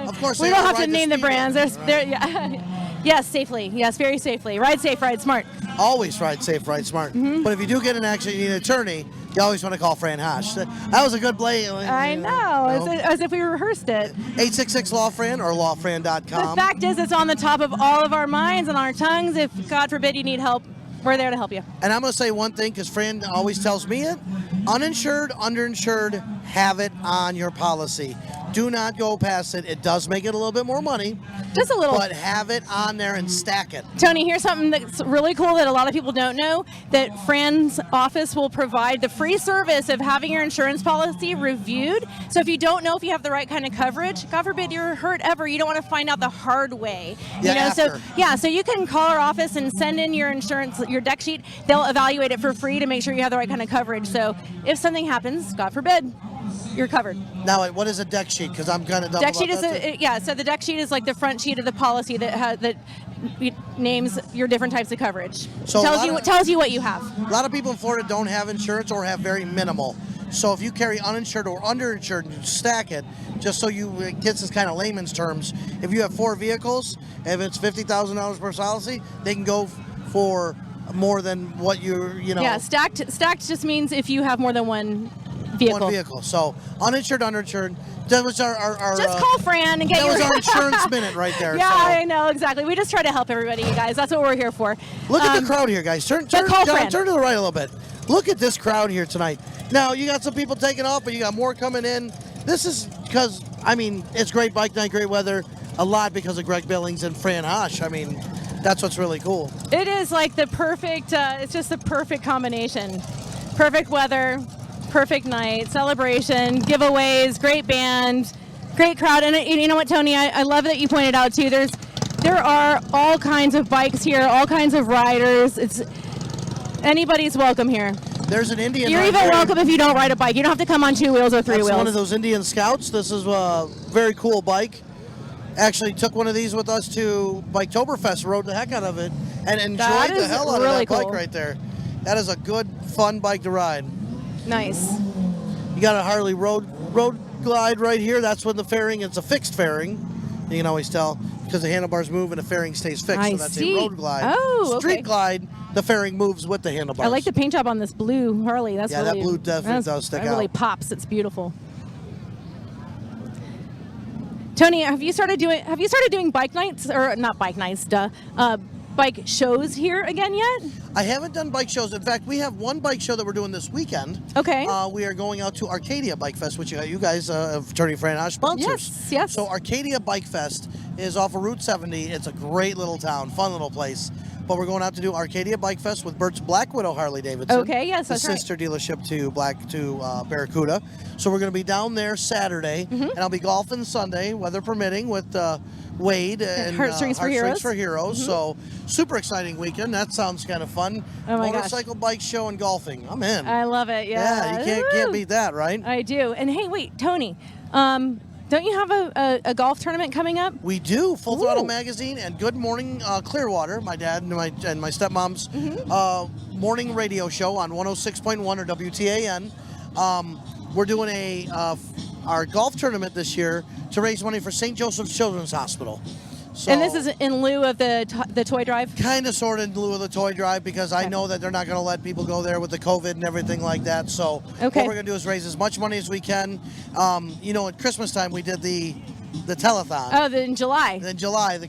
Of course. We don't have to name the brands. Yes, safely. Yes, very safely. Ride safe, ride smart. Always ride safe, ride smart. Mm-hmm. But if you do get in an accident, you need an attorney. You always want to call Fran Hosh. That was a good play. I know, as if we rehearsed it. 866-LAW-FRAN or lawfran.com. The fact is, it's on the top of all of our minds and our tongues. If, God forbid, you need help, we're there to help you. And I'm going to say one thing, because Fran always tells me it. Uninsured, underinsured, have it on your policy. Do not go past it. It does make it a little bit more money. Just a little. But have it on there and stack it. Tony, here's something that's really cool that a lot of people don't know, that Fran's office will provide the free service of having your insurance policy reviewed. So if you don't know if you have the right kind of coverage, God forbid you're hurt ever, you don't want to find out the hard way. So you can call our office and send in your insurance, your deck sheet. They'll evaluate it for free to make sure you have the right kind of coverage. So if something happens, God forbid, you're covered. Now, what is a deck sheet? Because I'm kind of dumb deck sheet about that so the deck sheet is like the front sheet of the policy that names your different types of coverage. So tells you what you have. A lot of people in Florida don't have insurance or have very minimal. So if you carry uninsured or underinsured, you stack it, just so it gets this kind of layman's terms. If you have 4 vehicles, if it's $50,000 per policy, they can go for more than what Yeah, stacked just means if you have more than one vehicle. One vehicle. So uninsured, underinsured. That was our just call Fran and get that was our insurance minute right there. Yeah, so. I know, exactly. We just try to help everybody, you guys. That's what we're here for. Look at the crowd here, guys. Turn to the right a little bit. Look at this crowd here tonight. Now, you got some people taking off, but you got more coming in. This is because, it's great bike night, great weather, a lot because of Greg Billings and Fran Hosh. That's what's really cool. It is like the perfect, it's just the perfect combination. Perfect weather, perfect night, celebration, giveaways, great band, great crowd. And you know what, Tony, I love that you pointed out too, there are all kinds of bikes here, all kinds of riders. Anybody's welcome here. There's an Indian. You're even welcome if you don't ride a bike. You don't have to come on 2 wheels or 3 wheels. That's one of those Indian Scouts. This is a very cool bike. Actually took one of these with us to Biketoberfest, rode the heck out of it, and enjoy That the is hell out really of that bike cool. right there. That is a good, fun bike to ride. Nice. You got a Harley road glide right here. That's when the fairing, it's a fixed fairing. You can always tell because the handlebars move and the fairing stays fixed. I so that's see. a road glide. Oh, Street okay. glide, the fairing moves with the handlebars. I like the paint job on this blue Harley. That's Yeah, really, that blue definitely does stick That really out. pops. It's beautiful. Tony, have you started doing bike nights or not bike nights? Bike shows here again yet? I haven't done bike shows. In fact, we have one bike show that we're doing this weekend. Okay. We are going out to Arcadia Bike Fest, which you guys, Attorney Fran Hosh sponsors. Yes. So Arcadia Bike Fest is off of Route 70. It's a great little town, fun little place. But we're going out to do Arcadia Bike Fest with Bert's Black Widow Harley Davidson. Okay, yes, that's the right. sister dealership to Barracuda. So we're going to be down there Saturday, Mm-hmm. and I'll be golfing Sunday, weather permitting, with Wade and Heartstrings for Heroes. Mm-hmm. So super exciting weekend. That sounds kind of fun. Oh my gosh. Motorcycle, bike show, and golfing. I'm in. I love it. Yeah. Yeah, you can't beat that, right? I do. And hey, wait, Tony, don't you have a golf tournament coming up? We do. Full Throttle Ooh. Magazine and Good Morning Clearwater, my dad and my stepmom's Mm-hmm. morning radio show on 106.1 or WTAN. We're doing our golf tournament this year to raise money for St. Joseph's Children's Hospital. So, And this is in lieu of the toy drive? kind of sort of in lieu of the toy drive because I know that they're not going to let people go there with the COVID and everything like that. So Okay. what we're going to do is raise as much money as we can. At Christmas time we did the telethon. Oh, in July. In July,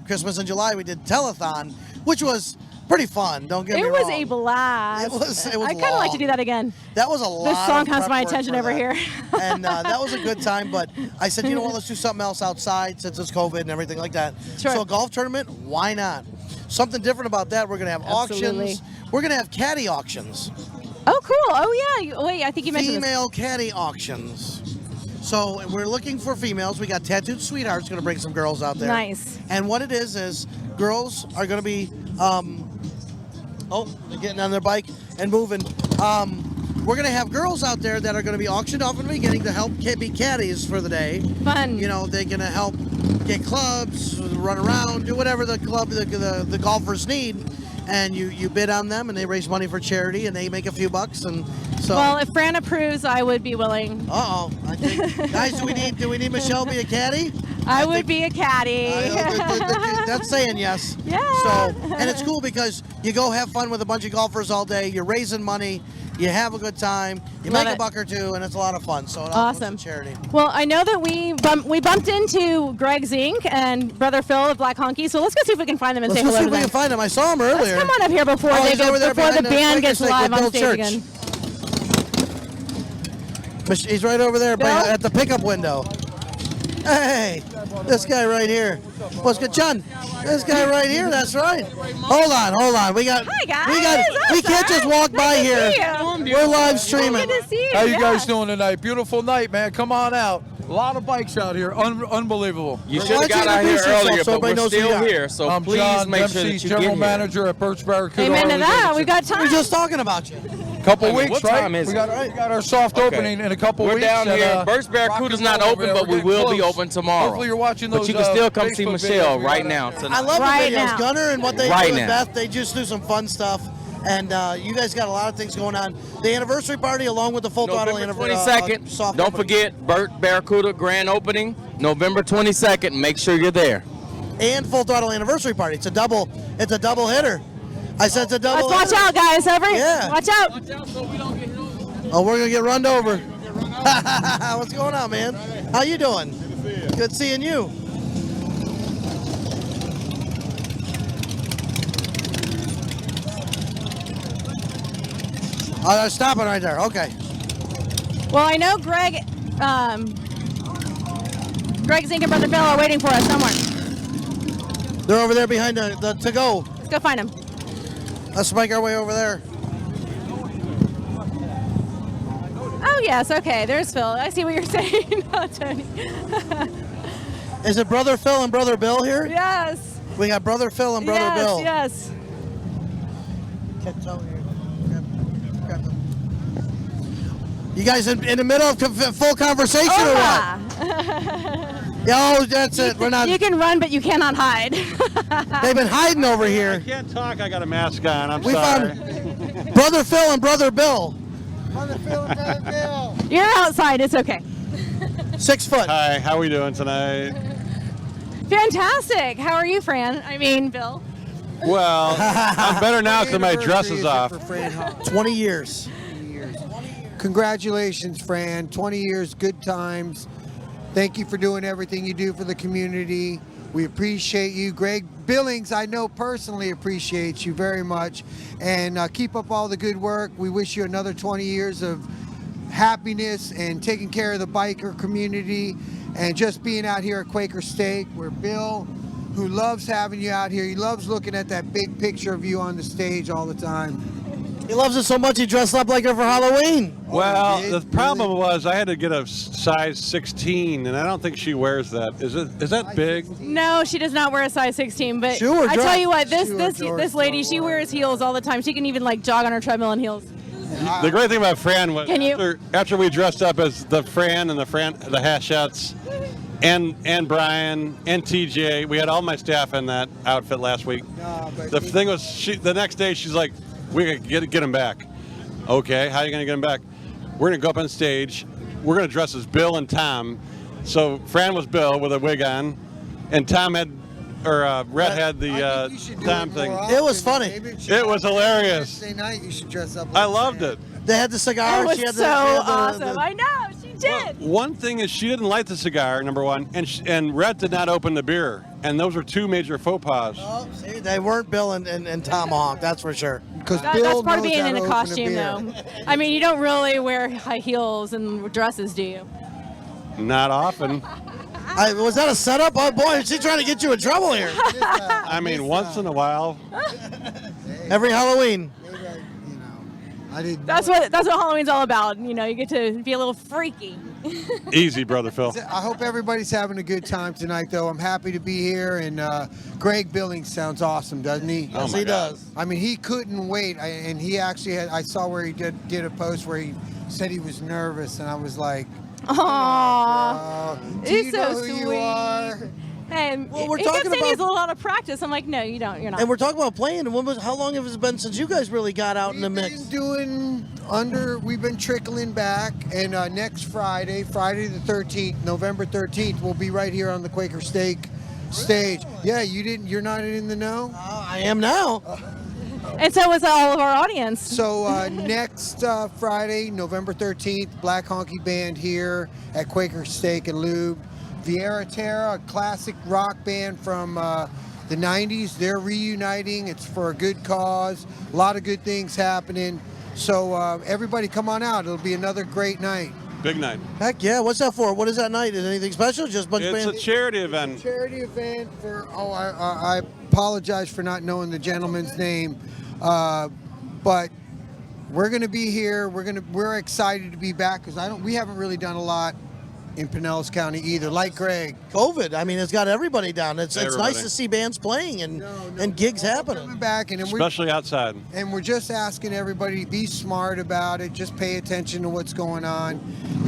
Christmas in July, we did telethon, which was pretty fun. Don't get me It wrong. was a blast. It was I kind of like to long. do that again. That was a lot. This song of has prep my work attention for over that. here. And that was a good time. But I said, you know what? Let's do something else outside since it's COVID and everything like that. Sure. So a golf tournament, why not? Something different about that. We're gonna have Absolutely. auctions. We're gonna have caddy auctions. Oh, cool. Oh, yeah. Wait, I think you mentioned this. Female caddy auctions. So we're looking for females. We got Tattooed Sweetheart's going to bring some girls out there. Nice. And what it is girls are going to be, they're getting on their bike and moving. We're going to have girls out there that are going to be auctioned off in the beginning to help be caddies for the day. Fun. You know, they're going to help get clubs, run around, do whatever the golfers need. And you bid on them, and they raise money for charity, and they make a few bucks. And so, Well, if Fran approves, I would be willing. I think, guys, do we need Michelle to be a caddy? I would be a caddy. That's saying yes. Yeah. So, and it's cool because you go have fun with a bunch of golfers all day. You're raising money. You have a good time. You Love make it. a buck or two, and it's a lot of fun. So it all goes Awesome. to charity. Well, I know that we bumped into Greg Zink and Brother Phil of Black Honky, so let's go see if we can find them and Let's say go hello see to if we them. can find him. I saw him earlier. Let's come on up here before Oh, he's over there before the behind the band speaker gets stick live with on Bill stage Church. again. He's right over there Bill? at the pickup window. Hey, this guy right here. What's good, John? This guy right here. That's right. Hold on. We got. Hi, guys. We can't just walk by Nice to here. see you. We're live streaming. Good to see you. How you yeah. guys doing tonight? Beautiful night, man. Come on out. A lot of bikes out here. Unbelievable. You Why should have don't you got out here introduce yourself earlier, so but everybody we're knows who you still are? here. So I'm please John make Dempsey, sure that you general get here. manager at Birch Barracuda. Amen to Harley that. Davidson. We got time. We're just talking about you. Couple I mean, weeks, what right? time is we it? got our soft Okay. opening in a couple We're weeks. down at, here. Birch Barracuda's not Rock and open, Roll but over we there. will We're be close. open tomorrow. Hopefully you're watching But those. you can still come see Facebook Michelle videos. right now. I Tonight. love Right the videos. now. Gunner and what they Right do with now. Beth, they just do some fun stuff. And you guys got a lot of things going on. The anniversary party along with the Full Throttle November anniversary. 22nd. Don't forget, Birch Barracuda grand opening, November 22nd. Make sure you're there. And Full Throttle anniversary party. It's a double hitter. I said it's a double Let's watch out, guys. Yeah. Watch out. Oh, we're gonna get run over. What's going on, man? How you doing? Good seeing you. Oh, they're stopping right there. Okay. Well, I know Greg Zink and Brother Phil are waiting for us somewhere. They're over there behind the to-go. Let's go find them. Let's make our way over there. Oh, yes. Okay. There's Phil. I see what you're saying. Oh, Tony. Is it Brother Phil and Brother Bill here? Yes. We got Brother Phil and Brother Bill. Yes. Grab them. You guys in the middle of full conversation or what? Oh, that's it. We're not. You can run, but you cannot hide. They've been hiding over here. I can't talk. I got a mask on. I'm We sorry. found Brother Phil and Brother Bill. Brother Phil and Brother Bill. You're outside. It's okay. 6 foot. Hi, how are we doing tonight? Fantastic. How are you, Fran? I mean, Bill. Well, I'm better now because my dress is off. 20 years. Congratulations, Fran. 20 years, good times. Thank you for doing everything you do for the community. We appreciate you. Greg Billings, I know personally appreciates you very much. And keep up all the good work. We wish you another 20 years of happiness and taking care of the biker community and just being out here at Quaker Steak, where Bill, who loves having you out here, he loves looking at that big picture of you on the stage all the time. He loves it so much he dressed up like her for Halloween. Well, the problem was I had to get a size 16, and I don't think she wears that. Is that big? No, she does not wear a size 16. But She wore I tell jorts. you what, She wore this lady, she wears heels all the time. She can even like jog on her treadmill in heels. The great thing about Fran was Can you- after we dressed up as the Fran and the Hashettes and Brian and TJ, we had all my staff in that outfit last week. The thing was, the next day she's like, "We gotta get him back." Okay, how are you gonna get him back? We're gonna go up on stage. We're gonna dress as Bill and Tom. So Fran was Bill with a wig on, and Tom had, or Rhett had the Tom thing. It was funny. It was hilarious. Wednesday night, you should dress up. I loved it. They had the cigar. It was she had so awesome. I know, she did. One thing is she didn't light the cigar, number one, and Rhett did not open the beer, and those were two major faux pas. Oh, see, they weren't Bill and Tomahawk, that's for sure. Because That's part of being in a costume, though. I mean, you don't really wear high heels and dresses, do you? Not often. Was that a setup? Oh boy, is she trying to get you in trouble here? I mean, once in a while. Every Halloween. That's what Halloween's all about. You know, you get to be a little freaky. Easy, Brother Phil. I hope everybody's having a good time tonight, though. I'm happy to be here, and Greg Billings sounds awesome, doesn't he? Yes, he does. I mean, he couldn't wait, and he actually had. I saw where he did a post where he said he was nervous, and I was like, Aww, do he's you so know who sweet. you are? Hey, Well, we're he talking kept saying he has about- a lot of practice. I'm like, no, you don't. You're not. And we're talking about playing. And how long has it been since you guys really got out in the mix? We've been trickling back, and next Friday the 13th, November 13th, we'll be right here on the Quaker Steak stage. Yeah, you're not in the know? I am now. And so was all of our audience. So next Friday, November 13th, Black Honky Band here at Quaker Steak and Lube. Viera Terra, a classic rock band from the 90s. They're reuniting. It's for a good cause. A lot of good things happening. So everybody come on out. It'll be another great night. Big night. Heck yeah, what's that for? What is that night? Is it anything special? Just a bunch of It's a bands? charity event. Charity event for, I apologize for not knowing the gentleman's name. But we're going to be here. We're excited to be back because we haven't really done a lot in Pinellas County either, like Greg. COVID, I mean, it's got everybody down. It's Everybody. nice to see bands playing and gigs happening. Coming back, and Especially outside. And we're just asking everybody to be smart about it. Just pay attention to what's going on,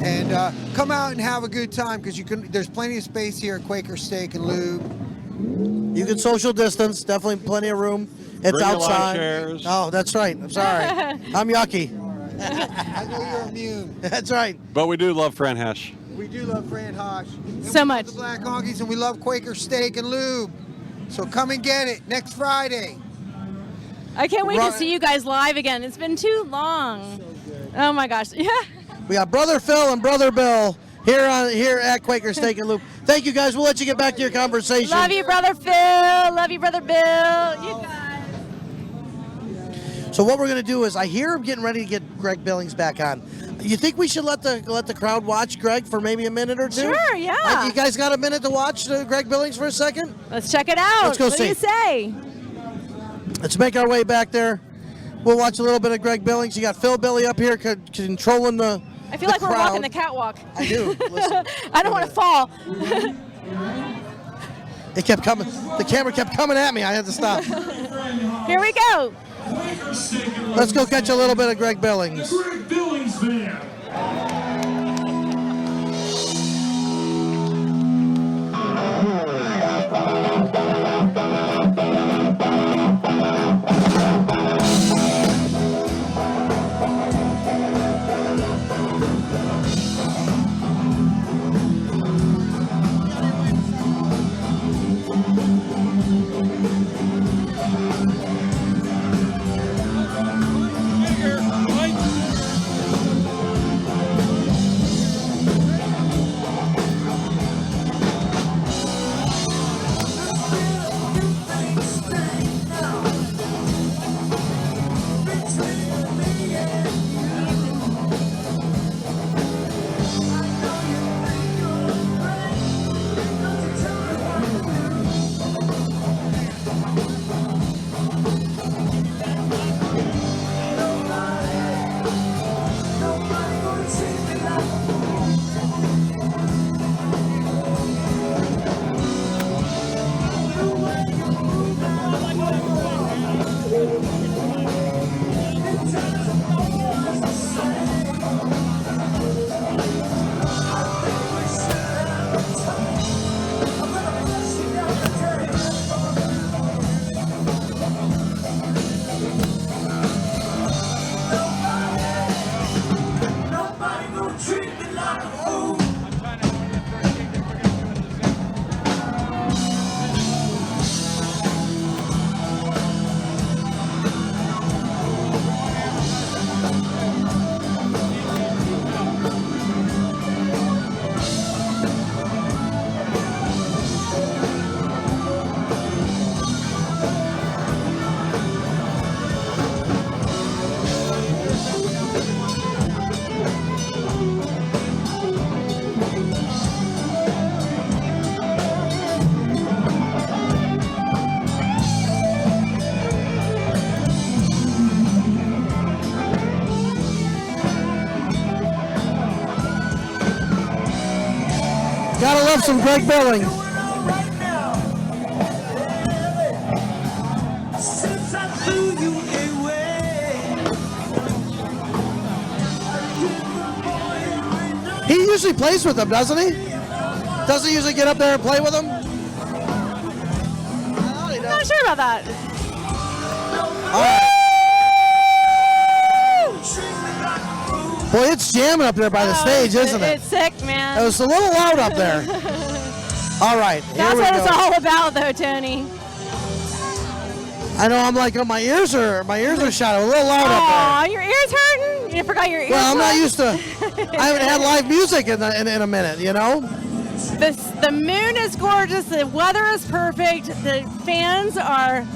and come out and have a good time because there's plenty of space here at Quaker Steak and Lube. You can social distance, definitely plenty of room. It's Bring your lawn outside. chairs. Oh, that's right. I'm sorry. I'm yucky. I know you're immune. That's right. But we do love Fran Hash. We do love Fran Hosh. And So we much. love the Black Honkies, and we love Quaker Steak and Lube. So come and get it next Friday. I can't wait Right. to see you guys live again. It's been too long. Oh my gosh. Yeah. We got Brother Phil and Brother Bill here at Quaker Steak and Lube. Thank you guys. We'll let you get back to your conversation. Love you, Brother Phil. Love you, Brother Bill. You guys. So what we're gonna do is, I hear him getting ready to get Greg Billings back on. You think we should let the crowd watch Greg for maybe a minute or two? Sure, yeah. You guys got a minute to watch Greg Billings for a second? Let's check it out. Let's go what see. do you say? Let's make our way back there. We'll watch a little bit of Greg Billings. You got Phil Billy up here controlling the I feel the like we're crowd. walking the catwalk. I do. Listen. I don't want to fall. It kept coming. The camera kept coming at me. I had to stop. Here we go. Let's go catch a little bit of Greg Billings. Greg Billings Band. Gotta love some Greg Billings. He usually plays with them, doesn't he? Doesn't he usually get up there and play with them? I'm not sure about that. All right. Boy, it's jamming up there by the stage, isn't it? It's sick, man. It was a little loud up there. All right, here That's we what go. it's all about, though, Tony. I know I'm like, oh, my ears are shot a little loud up Aw, your ears hurting? You forgot your ears. there. Well, I'm not used to. I haven't had live music in a minute, you know. The moon is gorgeous. The weather is perfect. The fans are.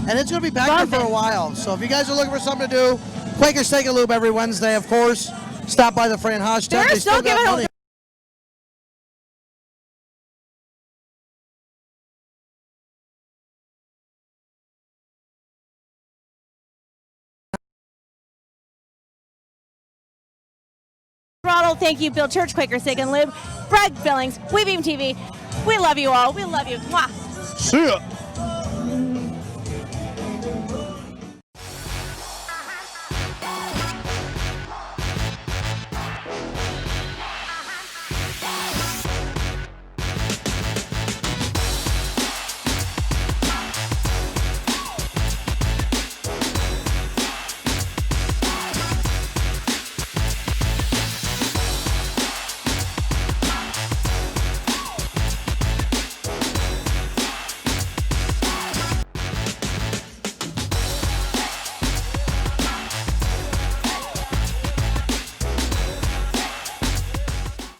And it's going to be back there for a while. So if you guys are looking for something to do, Quaker Steak and Lube every Wednesday, of course. Stop by the Fran Haas tent. They're They still got giving money. Throttle, thank you, Bill Church, Quaker Steak and Lube, Greg Billings, We Beam TV. We love you all. We love you. Mwah. See ya.